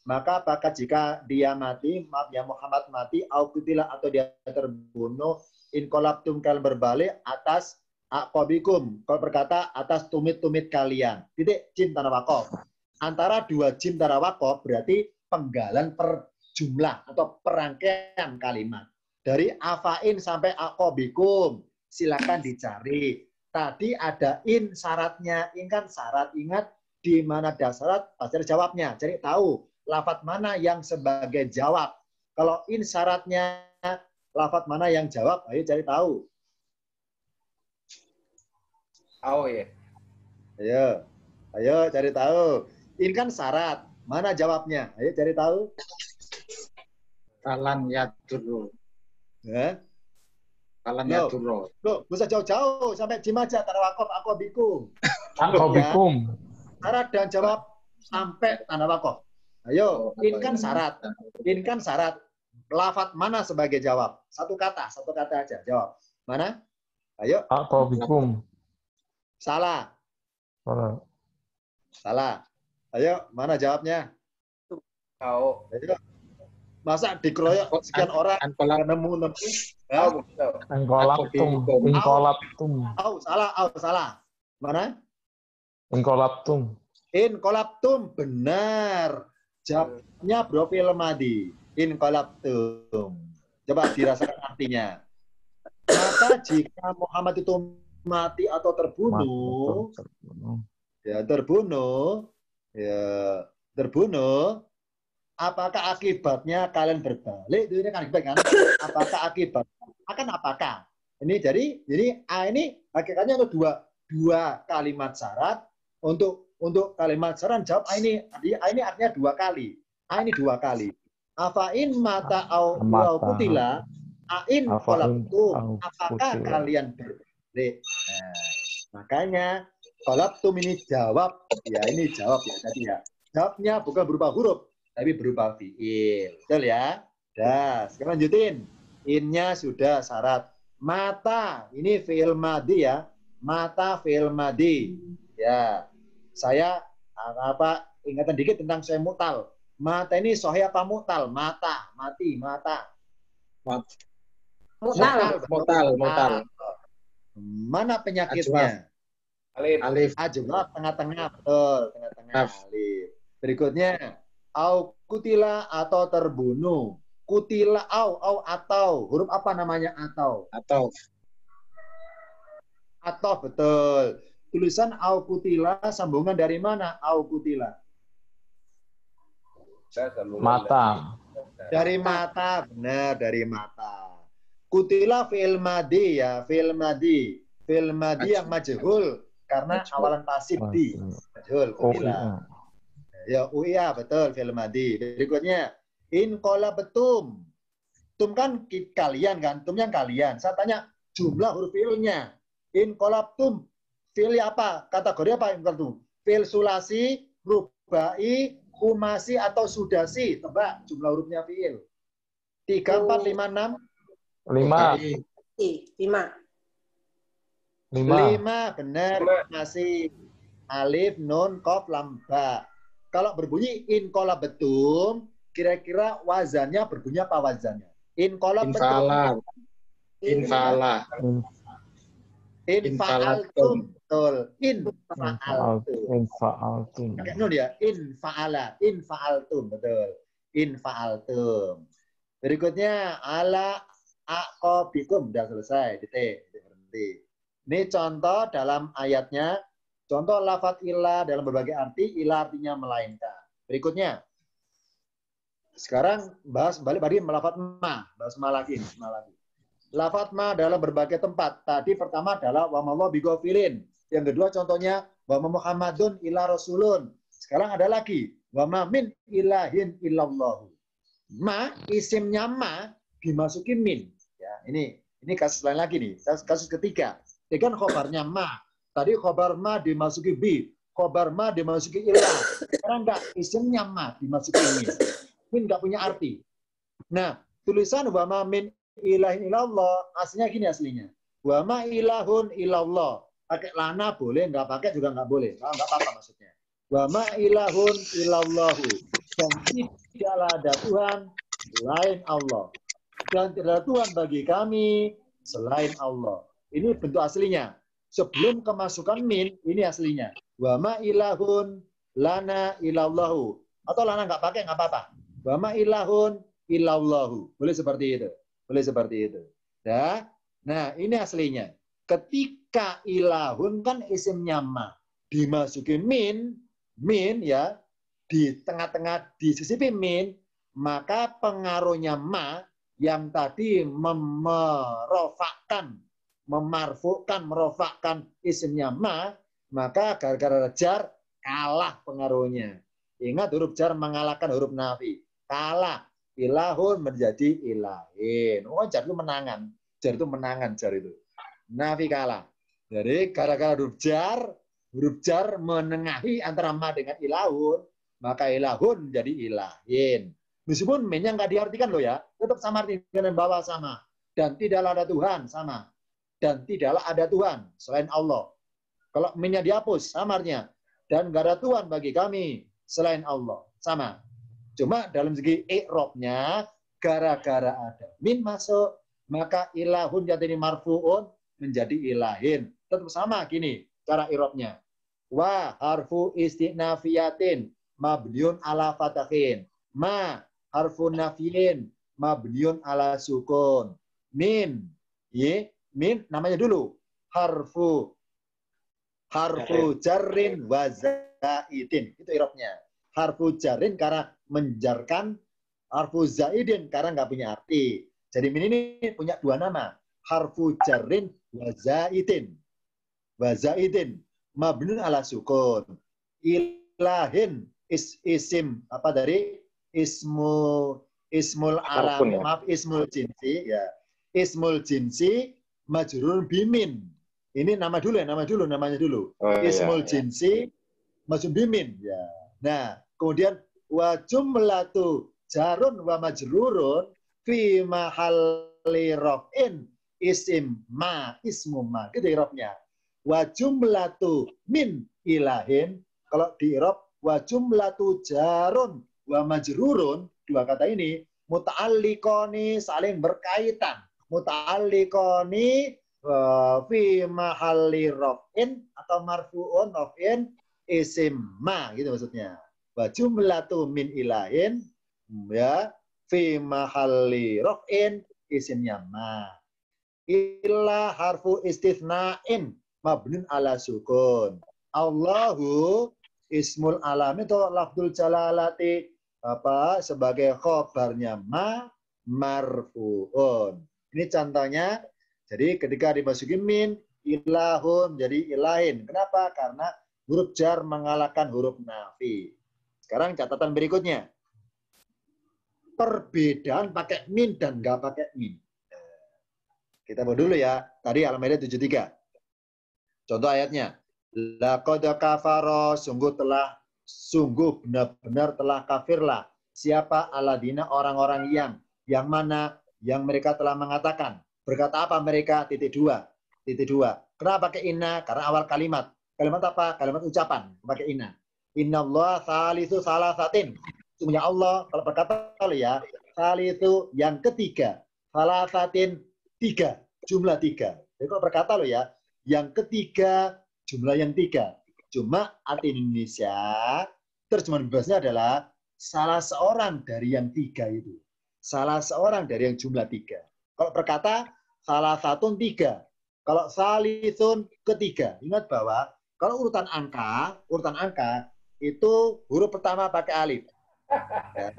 Maka apakah jika dia mati, maaf ya Muhammad mati, au kutila atau dia terbunuh, in qalabtum kalian berbalik atas aqabikum. Kalau berkata atas tumit-tumit kalian. Titik jim tanah wakof. Antara dua jim tanah wakof berarti penggalan per jumlah atau perangkaian kalimat. Dari afain sampai aqabikum. Silakan dicari. Tadi ada in syaratnya. In kan syarat. Ingat di mana ada syarat pasti ada jawabnya. Cari tahu lafadz mana yang sebagai jawab. Kalau in syaratnya lafadz mana yang jawab, ayo cari tahu. Ya. Ayo cari tahu. In kan syarat. Mana jawabnya? Ayo cari tahu. Kalan yadurro. Ya. Kalan yadurro. Loh, bisa jauh-jauh sampai jim aja tanah wakof aku bikum. Aqabikum. Syarat dan jawab sampai tanah wakof. Ayo, in kan syarat. In kan syarat. Lafadz mana sebagai jawab? Satu kata aja jawab. Mana? Ayo. Aqabikum. Salah. Salah. Ayo, mana jawabnya? Au. Ayo. Masa dikeroyok sekian orang nemu. Inqalabtum. Salah. Mana? Inqalabtum. Inqalabtum, benar. Jawabnya profil madi. Inqalabtum. Coba dirasakan artinya. Maka jika Muhammad itu mati atau terbunuh, terbunuh, apakah akibatnya kalian berbalik? Itu kan akibat kan? Apakah akibat? Apakah? Ini jadi ini hakikatnya ada dua kalimat syarat. Untuk kalimat syarat jawab ini artinya dua kali. Ini dua kali. Afain mata au kutila ain qalabtum. Apakah kalian berbalik? Nah, makanya qalabtum ini jawab. Ya ini jawab ya tadi ya. Jawabnya bukan berupa huruf, tapi berupa fiil. Betul ya? Dah, sekarang lanjutin. Innya sudah syarat. Mata, ini fiil madi ya. Mata fiil madi. Ya. Saya ingatan dikit tentang saya mutal. Mata ini sahih apa mutal? Mata, mati, mata. Mutal. Mana penyakitnya? Alif. Ajwaf tengah-tengah, betul, tengah-tengah alif. Berikutnya, au kutila atau terbunuh. Kutila au atau. Huruf apa namanya atau? Atau, betul. Tulisan au kutila sambungan dari mana? Au kutila. Mata. Dari mata, benar, dari mata. Kutila fi'il madi ya, fi'il madi. Fi'il madi yang majhul karena awalan pasif di. Majhul, kutila. Ya, uya, betul, fi'il madi. Berikutnya, in qalabatum. Tum kan kalian kan, tum yang kalian. Saya tanya jumlah huruf fi'ilnya. In qalabatum, fi'il apa? Kategori apa yang tertentu? Fi'il sulasi, rubai, kumasi atau sudasi. Tebak jumlah hurufnya fi'il. 3, 4, 5, 6. 5, benar. Masih alif, nun, qaf, lam, ba. Kalau berbunyi in qalabatum, kira-kira wazannya berbunyi apa wazannya? In qalabatum. Infa'altum. Betul. Infa'altum. Pakai nun ya. Infa'altum. Betul. Infa'altum. Berikutnya ala aqabikum. Sudah selesai. Titik. Berhenti. Ini contoh dalam ayatnya. Contoh lafadz illa dalam berbagai arti. Illa artinya melainkan. Berikutnya. Sekarang balik lafat ma. Bahas ma lagi. Lafat ma dalam berbagai tempat. Tadi pertama adalah wa ma bighafilin. Yang kedua contohnya wa ma Muhammadun illa rasulun. Sekarang ada lagi wa ma min ilahin illallah. Ma, isimnya ma dimasuki min. Ya, ini kasus lain lagi nih. Kasus ketiga. Ini kan khobarnya ma. Tadi khobar ma dimasuki bi. Khobar ma dimasuki ilah. Sekarang enggak, isimnya ma dimasuki min. Min enggak punya arti. Nah, tulisan wa ma min ilahin illallah aslinya gini aslinya. Wa ma ilahun illallah. Pakai lana boleh, enggak pakai juga enggak boleh. Enggak apa-apa maksudnya. Wa ma ilahun illallahu. Dan tidaklah ada Tuhan selain Allah. Dan tidak ada Tuhan bagi kami selain Allah. Ini bentuk aslinya. Sebelum kemasukan min, ini aslinya. Wa ma ilahun lana ilallahu. Atau lana nggak pakai, nggak apa-apa. Wa ma ilahun illallahu. Boleh seperti itu. Boleh seperti itu. Ya. Nah, ini aslinya. Ketika ilahun kan isimnya ma. Dimasukin min ya. Di tengah-tengah disisipi min, maka pengaruhnya ma yang tadi merofakkan isimnya ma, maka gara-gara jar kalah pengaruhnya. Ingat huruf jar mengalahkan huruf nafi. Kalah. Ilahun menjadi ilahin. Oh, jar itu menangan. Jar itu menangan, jar itu. Nafi kalah. Jadi gara-gara huruf jar menengahi antara ma dengan ilahun, maka ilahun menjadi ilahin. Meskipun min-nya nggak diartikan loh ya, tetap sama arti dengan bawah sama. Dan tidaklah ada Tuhan, sama. Dan tidaklah ada Tuhan selain Allah. Kalau min-nya dihapus, sama artinya. Dan nggak ada Tuhan bagi kami selain Allah, sama. Cuma dalam segi i'rabnya, gara-gara ada min masuk, maka ilahun jadi marfu'un menjadi ilahin. Tetap sama gini cara i'rabnya. Wa harfu istinafiyatin mabniun ala fatahin. Ma harfu nafiin mabniun ala sukun. Min namanya dulu harfu jarrin wa zaidin. Itu i'rabnya. Harfu jarrin karena menjarkan, harfu zaidin karena nggak punya arti. Jadi min ini punya dua nama. Harfu jarrin wa zaidin. Wa zaidin mabniun ala sukun. Ilahin isim apa dari ismul alam, maaf ismul jinsi ya. Ismul jinsi majrurun bimin. Ini namanya dulu. Ismul jinsi majrurun bimin ya. Nah, kemudian wa jumlatu jarun wa majrurun fi mahalli raf'in ismu ma. Gitu i'rabnya. Wa jumlatu min ilahin, kalau di i'rab wa jumlatu jarun wa majrurun, dua kata ini muta'alliqani saling berkaitan. Muta'alliqani fi mahalli raf'in atau marfu'un raf'in isim ma, gitu maksudnya. Wa jumlatu min ilahin ya fi mahalli raf'in isimnya ma. Illa harfu istithna'in mabnun ala sukun. Allahu ismul alam itu lafdzul jalalati sebagai khobarnya ma marfu'un. Ini contohnya. Jadi ketika dimasuki min, ilahun jadi ilahin. Kenapa? Karena huruf jar mengalahkan huruf nafi. Sekarang catatan berikutnya. Perbedaan pakai min dan nggak pakai min. Kita mau dulu ya. Tadi Al-Maidah 73. Contoh ayatnya. Laqad kafara, sungguh benar-benar telah kafirlah. Siapa aladina orang-orang yang mana yang mereka telah mengatakan. Berkata apa mereka? Titik dua. Kenapa pakai inna? Karena awal kalimat. Kalimat apa? Kalimat ucapan. Pakai inna. Innallaha tsalitsu salasatin. Sungguhnya Allah, kalau berkata ya, tsalitsu yang ketiga. Salasatin tiga. Jumlah tiga. Jadi kalau berkata ya, yang ketiga, jumlah yang tiga. Cuma arti Indonesia, terjemahan bebasnya adalah salah seorang dari yang tiga itu. Salah seorang dari yang jumlah tiga. Kalau berkata salah satu tiga. Kalau salisun ketiga. Ingat bahwa kalau urutan angka itu huruf pertama pakai alif. Ya.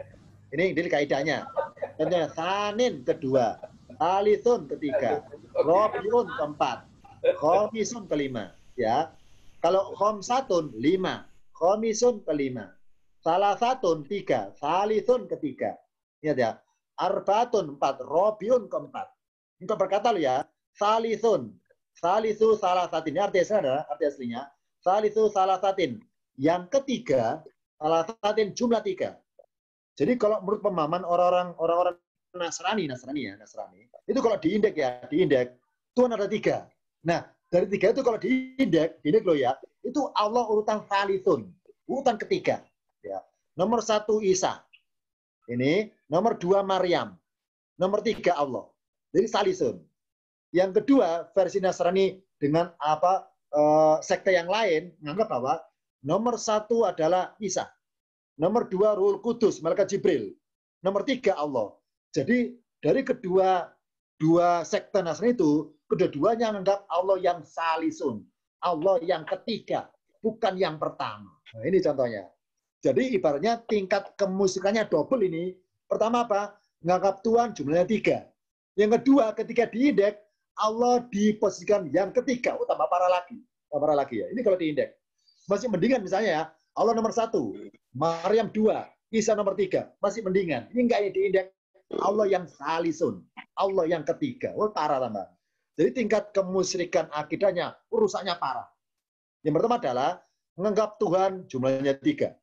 Ini kaidahnya. Contohnya sanin kedua, salithun ketiga, rabiun keempat, khamisun kelima. Ya, kalau khamsatun 5, khamisun kelima, salasatun 3, salithun ketiga. Ingat ya, arbaatun 4, rabiun keempat. Untuk berkata lo ya, salithun, salisu salasatin. Ini arti aslinya, salisu salasatin. Yang ketiga, salasatin jumlah 3. Jadi kalau menurut pemahaman orang-orang Nasrani itu kalau diindeks Tuhan ada 3. Nah, dari 3 itu kalau diindeks lo ya, itu Allah urutan salithun, urutan ketiga. Ya. Nomor 1 Isa, ini nomor 2 Maryam, nomor 3 Allah. Jadi salithun. Yang kedua versi Nasrani dengan sekte yang lain menganggap bahwa nomor 1 adalah Isa. Nomor 2 Ruhul Kudus, Malaikat Jibril. Nomor 3 Allah. Jadi dari dua sekte Nasrani itu, kedua-duanya menganggap Allah yang salisun. Allah yang ketiga, bukan yang pertama. Nah, ini contohnya. Jadi ibaratnya tingkat kemusikannya double ini. Pertama apa? Menganggap Tuhan jumlahnya 3. Yang kedua, ketika diindeks, Allah diposisikan yang ketiga. Oh, tambah parah lagi ya. Ini kalau diindeks. Masih mendingan misalnya ya. Allah nomor 1, Maryam 2, Isa nomor 3, masih mendingan. Ini enggak yang diindeks. Allah yang salisun, Allah yang ketiga. Oh, parah tambah. Jadi tingkat kemusyrikan akidahnya rusaknya parah. Yang pertama adalah menganggap Tuhan jumlahnya 3.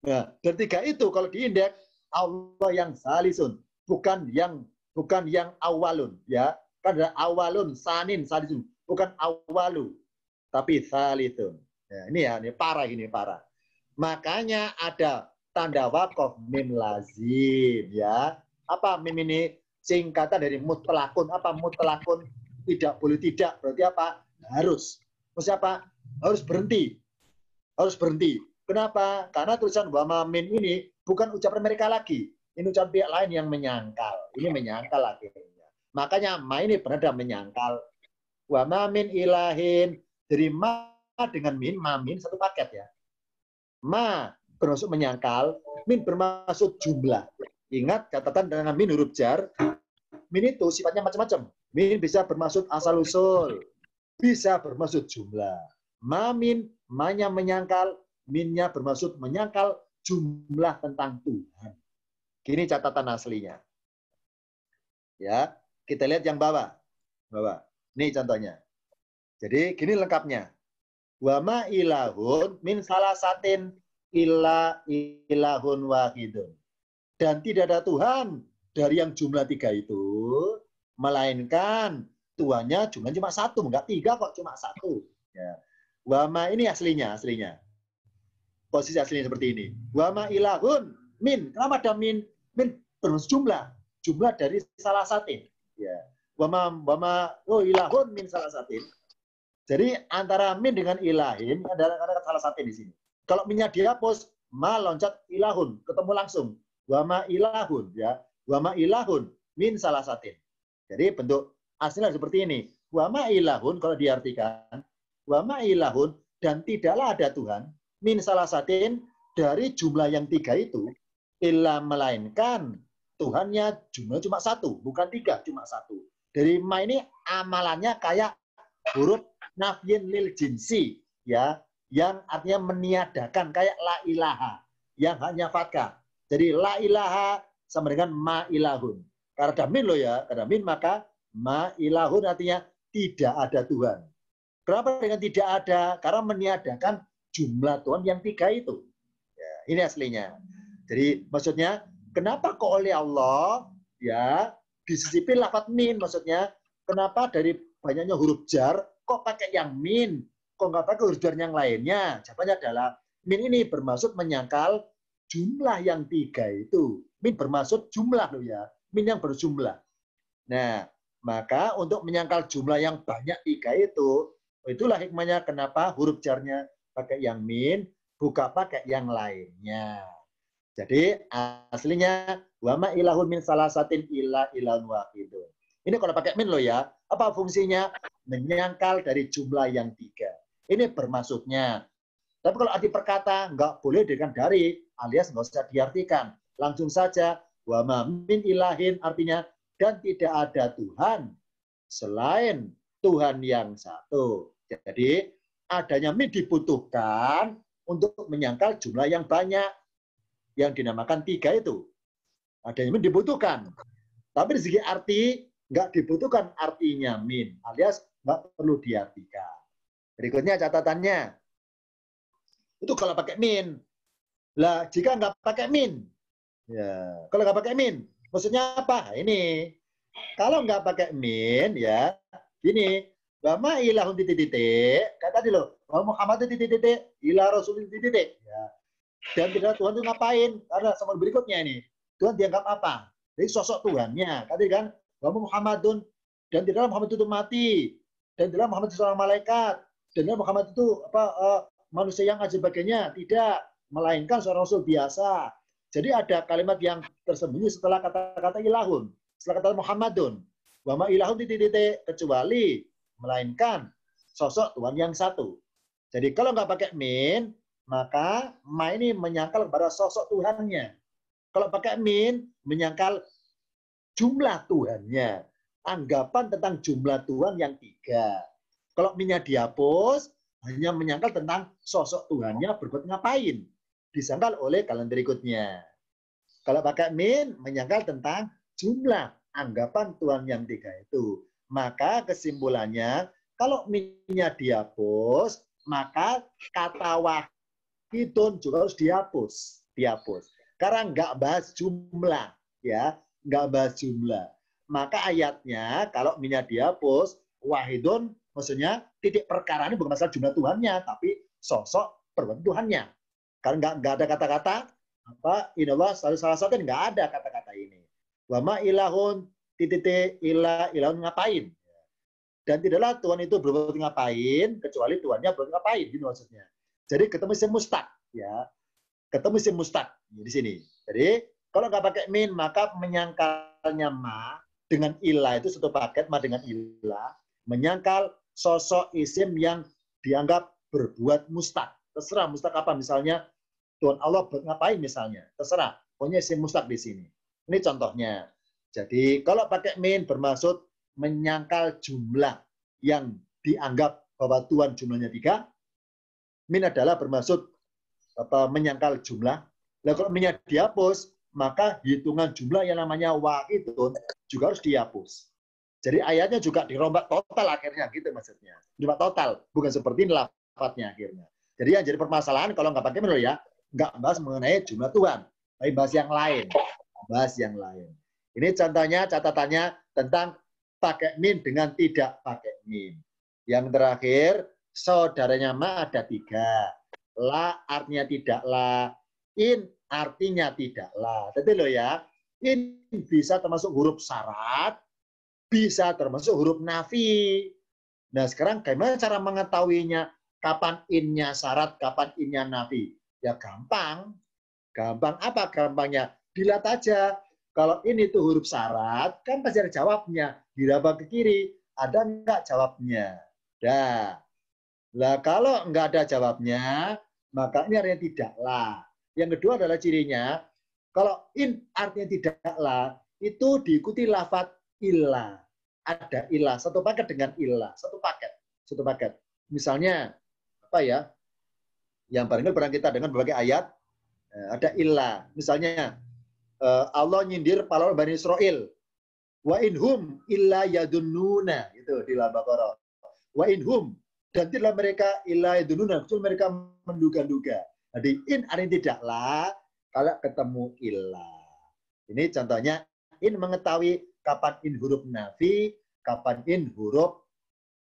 Nah, dari 3 itu kalau diindeks Allah yang salisun, bukan yang awalun, ya. Kan ada awalun, sanin, salisun, bukan awalu, tapi salisun. Ya, ini parah. Makanya ada tanda wakof mim lazim, ya. Apa mim ini? Singkatan dari mutlakun. Apa mutlakun? Tidak boleh tidak. Berarti apa? Harus. Maksudnya apa? Harus berhenti. Kenapa? Karena tulisan wama min ini bukan ucapan mereka lagi. Ini ucapan pihak lain yang menyangkal. Ini menyangkal akhirnya. Makanya ma ini benar menyangkal. Wama min ilahin. Dari ma dengan min, ma min satu paket ya. Ma bermaksud menyangkal, min bermaksud jumlah. Ingat catatan dengan min huruf jar, min itu sifatnya macam-macam. Min bisa bermaksud asal-usul, bisa bermaksud jumlah. Ma min, ma-nya menyangkal, min-nya bermaksud menyangkal jumlah tentang Tuhan. Gini catatan aslinya. Ya, kita lihat yang bawah. Ini contohnya. Jadi gini lengkapnya. Wa ma ilahun min salasatin illa ilahun wahidun. Dan tidak ada Tuhan dari yang jumlah 3 itu, melainkan Tuhannya jumlahnya cuma 1, enggak 3 kok, cuma 1. Ya. Wa ma ini aslinya. Posisi aslinya seperti ini. Wa ma ilahun min. Kenapa ada min? Min terus jumlah dari salasatin. Ya. Wa ma ilahun min salasatin. Jadi antara min dengan ilahin ada salah satu di sini. Kalau minnya dihapus, ma loncat ilahun, ketemu langsung. Wama ilahun, ya. Wama ilahun min salah satin. Jadi bentuk aslinya seperti ini. Wama ilahun kalau diartikan, wama ilahun dan tidaklah ada Tuhan min salah satin dari jumlah yang 3 itu, illa melainkan Tuhannya jumlah cuma 1, bukan 3, cuma 1. Dari ma ini amalannya kayak huruf nafyin lil jinsi, ya, yang artinya meniadakan, kayak la ilaha yang hanya fathah. Jadi la ilaha sama dengan ma ilahun. Karena ada min loh ya, karena min maka ma ilahun artinya tidak ada Tuhan. Kenapa dengan tidak ada? Karena meniadakan jumlah Tuhan yang 3 itu. Ya, ini aslinya. Jadi maksudnya kenapa kok oleh Allah ya disisipin lafaz min, maksudnya kenapa dari banyaknya huruf jar kok pakai yang min? Kok nggak pakai huruf jar yang lainnya? Jawabannya adalah min ini bermaksud menyangkal jumlah yang 3 itu. Min bermaksud jumlah loh ya. Min yang berjumlah. Nah, maka untuk menyangkal jumlah yang banyak 3 itu, itulah hikmahnya kenapa huruf jarnya pakai yang min, bukan pakai yang lainnya. Jadi aslinya wa ma ilahun min salasatin illa ilahun wahidun. Ini kalau pakai min loh ya. Apa fungsinya? Menyangkal dari jumlah yang 3. Ini bermaksudnya. Tapi kalau arti perkata nggak boleh dengan dari, alias nggak usah diartikan. Langsung saja, wa ma min ilahin artinya dan tidak ada Tuhan selain Tuhan yang satu. Jadi adanya min dibutuhkan untuk menyangkal jumlah yang banyak yang dinamakan 3 itu. Adanya min dibutuhkan. Tapi dari segi arti nggak dibutuhkan artinya min, alias nggak perlu diartikan. Berikutnya catatannya. Itu kalau pakai min. Lah, jika nggak pakai min, ya, kalau nggak pakai min, maksudnya apa? Ini, kalau nggak pakai min, ya, gini, wa ma ilahun titik-titik, kata tadi loh, wa Muhammad titik-titik, ilah Rasul titik-titik, ya. Dan tidak Tuhan itu ngapain? Karena sama berikutnya ini, Tuhan dianggap apa? Jadi sosok Tuhannya, tadi kan, wa Muhammadun, dan tidak Muhammad itu mati, dan tidak Muhammad itu seorang malaikat, dan tidak Muhammad itu manusia yang aja sebagainya, tidak, melainkan seorang Rasul biasa. Jadi ada kalimat yang tersembunyi setelah kata-kata ilahun, setelah kata Muhammadun. Wa ma ilahun titik-titik, kecuali, melainkan sosok Tuhan yang satu. Jadi kalau nggak pakai min, maka ma ini menyangkal kepada sosok Tuhannya. Kalau pakai min, menyangkal jumlah Tuhannya. Anggapan tentang jumlah Tuhan yang 3. Kalau minnya dihapus, hanya menyangkal tentang sosok Tuhannya berbuat ngapain. Disangkal oleh kalimat berikutnya. Kalau pakai min, menyangkal tentang jumlah anggapan Tuhan yang 3 itu. Maka kesimpulannya, kalau minnya dihapus, maka kata wahidun juga harus dihapus. Karena nggak bahas jumlah, ya, nggak bahas jumlah. Maka ayatnya, kalau minnya dihapus, wahidun, maksudnya titik perkara ini bukan masalah jumlah Tuhannya, tapi sosok perbuatan Tuhannya. Karena nggak ada kata-kata apa inallah salah satu nggak ada kata-kata ini. Wa ma ilahun titik ilahun ngapain? Dan tidaklah Tuhan itu berbuat ngapain kecuali Tuhannya berbuat ngapain, gitu maksudnya. Jadi ketemu isim mustaq, ya. Ketemu isim mustaq di sini. Jadi kalau nggak pakai min maka menyangkalnya ma dengan ilah itu satu paket ma dengan ilah menyangkal sosok isim yang dianggap berbuat mustaq. Terserah mustaq apa misalnya Tuhan Allah buat ngapain misalnya, terserah. Pokoknya isim mustaq di sini. Ini contohnya. Jadi kalau pakai min bermaksud menyangkal jumlah yang dianggap bahwa Tuhan jumlahnya 3. Min adalah bermaksud menyangkal jumlah. Nah, kalau minnya dihapus, maka hitungan jumlah yang namanya wahidun juga harus dihapus. Jadi ayatnya juga dirombak total akhirnya, gitu maksudnya. Dirombak total, bukan seperti ini lafadznya akhirnya. Jadi yang jadi permasalahan kalau nggak pakai min ya, nggak bahas mengenai jumlah Tuhan, tapi bahas yang lain. Bahas yang lain. Ini contohnya, catatannya tentang pakai min dengan tidak pakai min. Yang terakhir, saudaranya ma ada 3. La artinya tidaklah, in artinya tidaklah. Jadi loh ya, in bisa termasuk huruf syarat, bisa termasuk huruf nafi. Nah sekarang bagaimana cara mengetahuinya kapan innya syarat, kapan innya nafi? Ya gampang. Gampang apa gampangnya? Dilihat aja. Kalau ini tuh huruf syarat, kan pasti ada jawabnya. Diraba ke kiri, ada enggak jawabnya? Dah. Lah kalau enggak ada jawabnya, maka ini artinya tidaklah. Yang kedua adalah cirinya, kalau in artinya tidaklah, itu diikuti lafadz ilah. Ada ilah, satu paket dengan ilah, satu paket. Misalnya, apa ya, yang barangkali pernah kita dengar berbagai ayat, ada ilah. Misalnya, Allah nyindir para Bani Israel. Wa inhum illa yadunnuna. Itu di Al-Baqarah. Wa inhum. Dan tidaklah mereka illa yadunnuna. Kecuali mereka menduga-duga. Jadi in artinya tidaklah kalau ketemu ilah. Ini contohnya in mengetahui kapan in huruf nafi, kapan in huruf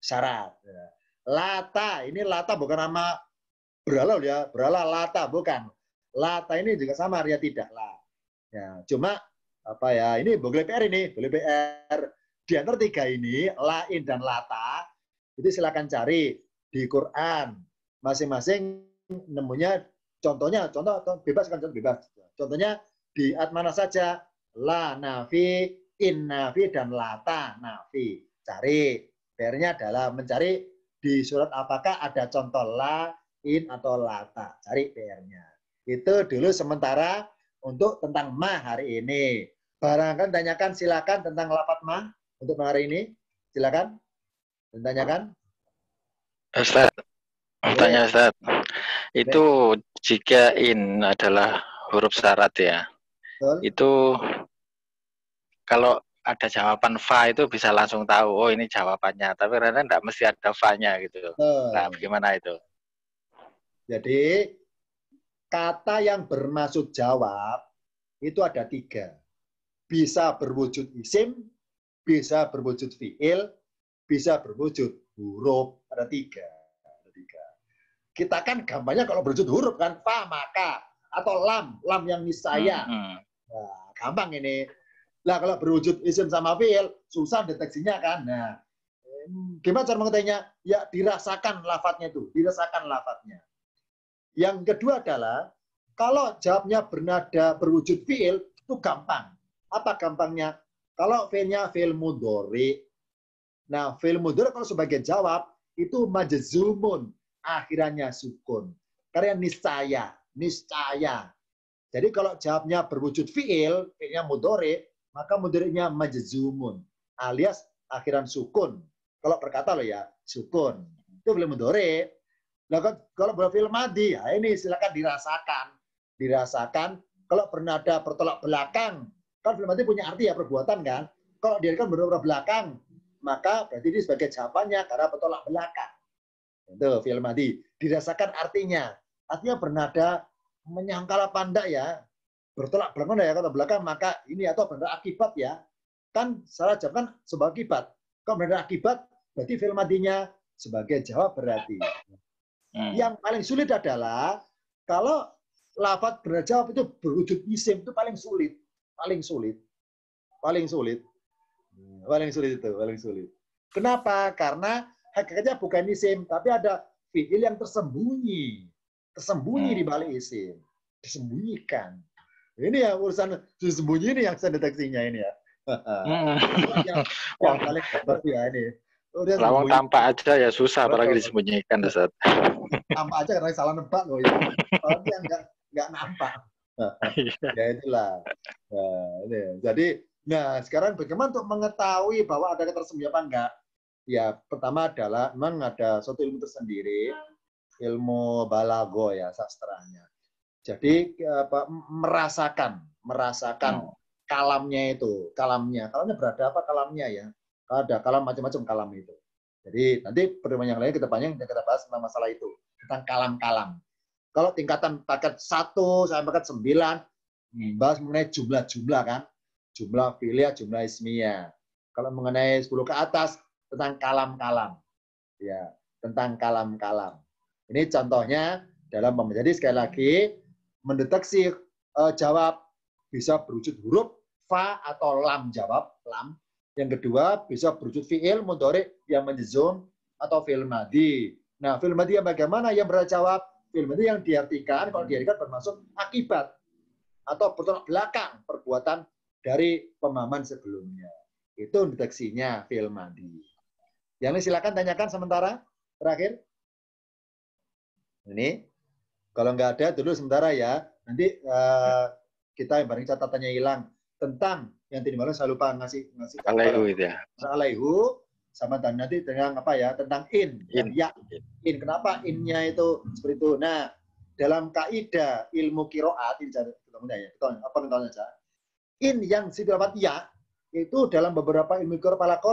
syarat. Lata. Ini lata bukan nama berhala ya. Berhala lata bukan. Lata ini juga sama artinya tidaklah. Ya, cuma apa ya, ini boleh PR di antara 3 ini, lain dan lata, itu silakan cari di Quran. Masing-masing nemunya contohnya, contoh bebas kan, contoh bebas. Contohnya di ayat mana saja, la nafi, in nafi, dan lata nafi. Cari. PR-nya adalah mencari di surat apakah ada contoh la, in, atau lata. Cari PR-nya. Itu dulu sementara untuk tentang ma hari ini. Barangkali tanyakan, silakan tentang lafaz ma untuk hari ini. Silakan. Tanyakan. Ustaz, tanya Ustaz. Itu jika in adalah huruf syarat ya. Betul. Itu kalau ada jawaban fa itu bisa langsung tahu, oh ini jawabannya. Tapi kadang tidak mesti ada fa-nya gitu. Nah, bagaimana itu? Jadi, kata yang bermaksud jawab itu ada 3. Bisa berwujud isim, bisa berwujud fiil, bisa berwujud huruf. Ada 3. Kita kan gampangnya kalau berwujud huruf kan, fa, maka. Atau lam yang niscaya. Nah, gampang ini. Lah kalau berwujud isim sama fiil, susah deteksinya kan. Nah, gimana cara mengetahuinya? Ya dirasakan lafadznya itu, dirasakan lafadznya. Yang kedua adalah kalau jawabnya bernada berwujud fiil itu gampang. Apa gampangnya? Kalau fiilnya fiil mudhari. Nah, fiil mudhari kalau sebagai jawab itu majzumun, akhirannya sukun. Karena niscaya. Jadi kalau jawabnya berwujud fiil, fiilnya mudhari, maka mudhari'nya majzumun, alias akhiran sukun. Kalau berkata loh ya, sukun. Itu fiil mudhari. Nah, kalau berfiil madhi, ya ini silakan dirasakan. Kalau bernada bertolak belakang, kan fiil madhi punya arti ya perbuatan kan. Kalau diartikan bertolak belakang, maka berarti ini sebagai jawabannya karena bertolak belakang. Itu fiil madhi. Dirasakan artinya. Artinya bernada menyangkal apa enggak ya? Bertolak belakang ya kata belakang, maka ini atau bernada akibat ya. Kan salah jawab kan sebagai akibat. Kalau bernada akibat, berarti fiil madhinya sebagai jawab berarti. Yang paling sulit adalah kalau lafaz bernada jawab itu berwujud isim, itu paling sulit. Kenapa? Karena hakikatnya bukan isim, tapi ada fiil yang tersembunyi di balik isim, disembunyikan. Ini ya urusan disembunyi ini yang saya deteksinya ini ya. yang paling hebat ya ini. Lawang tampak aja ya susah, apalagi disembunyikan, Ustaz. Tampak aja karena salah nebak loh ya. Kalau yang nggak nampak. Ya itulah. Jadi, sekarang bagaimana untuk mengetahui bahwa ada ketersembunyian apa enggak? Ya, pertama adalah memang ada suatu ilmu tersendiri, ilmu balago ya sastranya. Jadi merasakan kalamnya itu, kalamnya berada apa kalamnya ya? Ada kalam macam-macam kalam itu. Jadi nanti pertemuan yang lain kita bahas tentang masalah itu, tentang kalam-kalam. Kalau tingkatan paket 1 sampai paket 9 bahas mengenai jumlah-jumlah kan, jumlah fi'liyah, jumlah ismiyah. Kalau mengenai 10 ke atas tentang kalam-kalam, ya tentang kalam-kalam. Ini contohnya dalam jadi sekali lagi mendeteksi jawab bisa berwujud huruf fa atau lam jawab lam. Yang kedua bisa berwujud fiil mudhari yang menjazum atau fiil madhi. Nah, fiil madhi yang bagaimana yang berjawab? Fiil madhi yang diartikan kalau diartikan bermaksud akibat atau bertolak belakang perbuatan dari pemahaman sebelumnya. Itu deteksinya fiil madhi. Yang ini silakan tanyakan sementara terakhir. Ini kalau nggak ada dulu sementara ya. Nanti kita yang bareng catatannya hilang tentang yang tadi malam saya lupa ngasih alaihu itu ya. Alaihu sama dan nanti dengan apa ya tentang in. Kenapa innya itu seperti itu? Nah, dalam kaidah ilmu qiraat ini kita saja. In yang sifat ya itu dalam beberapa ilmu qiraat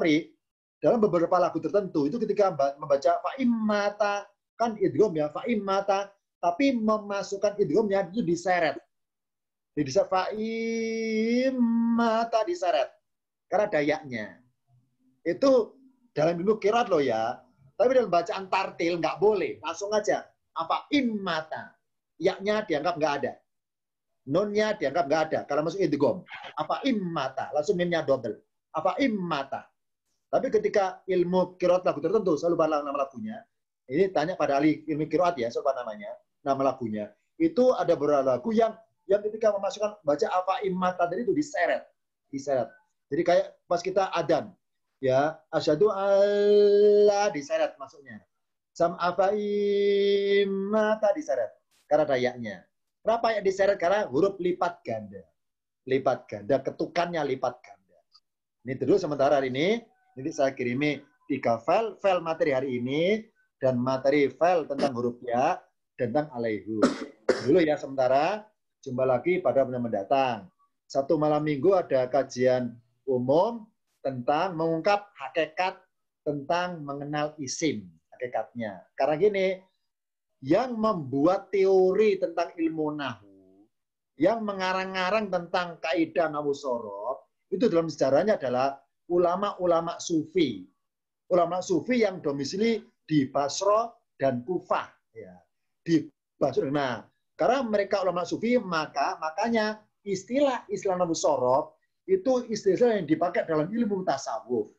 dalam beberapa lagu tertentu itu ketika membaca fa'immata kan idgham ya fa'immata tapi memasukkan idghamnya itu diseret. Jadi fa'immata diseret karena dayaknya. Itu dalam ilmu qiraat loh ya. Tapi dalam bacaan tartil nggak boleh, langsung aja apa immata. Ya-nya dianggap nggak ada. Nunnya dianggap nggak ada. Kalau masuk idgham, apa immata, langsung mimnya double. Apa immata. Tapi ketika ilmu qiraat lagu tertentu, saya lupa nama lagunya. Ini tanya pada ahli ilmu qiraat ya, saya lupa namanya, nama lagunya. Itu ada beberapa lagu yang ketika memasukkan baca apa immata tadi itu diseret. Jadi kayak pas kita adzan, ya asyhadu alla diseret masuknya. Sam apa immata diseret karena dayaknya. Kenapa yang diseret? Karena huruf lipat ganda. Lipat ganda, ketukannya lipat ganda. Ini dulu sementara hari ini. Nanti saya kirimi 3 file materi hari ini dan materi file tentang huruf ya, tentang alaihu. Dulu ya sementara, jumpa lagi pada bulan mendatang. Satu malam minggu ada kajian umum tentang mengungkap hakikat tentang mengenal isim, hakikatnya. Karena gini, yang membuat teori tentang ilmu nahwu, yang mengarang-arang tentang kaidah nahwu sorof, itu dalam sejarahnya adalah ulama-ulama sufi. Ulama sufi yang domisili di Basra dan Kufah. Ya. Di Basra. Nah, karena mereka ulama sufi, makanya istilah nahwu sorof itu istilah yang dipakai dalam ilmu tasawuf.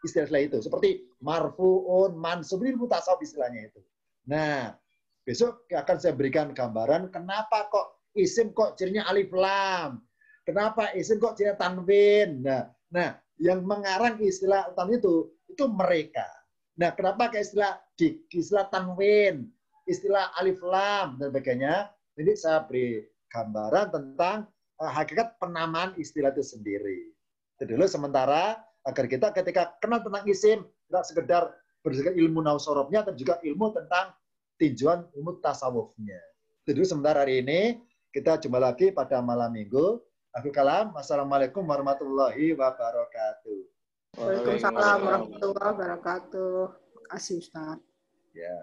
Istilah itu seperti marfu'un, mansub, ilmu tasawuf istilahnya itu. Nah, besok akan saya berikan gambaran kenapa kok isim kok cirinya alif lam. Kenapa isim kok cirinya tanwin. Nah, yang mengarang istilah tanwin itu mereka. Nah, kenapa ke istilah tanwin, istilah alif lam dan sebagainya. Jadi saya beri gambaran tentang hakikat penamaan istilah itu sendiri. Itu dulu sementara agar kita ketika kenal tentang isim tidak sekedar berdasarkan ilmu nahwu sorofnya, tapi juga ilmu tentang tinjauan ilmu tasawufnya. Itu dulu sementara hari ini. Kita jumpa lagi pada malam minggu. Akhir kalam. Wassalamualaikum warahmatullahi wabarakatuh. Waalaikumsalam warahmatullahi wabarakatuh. Terima kasih Ustaz. Ya.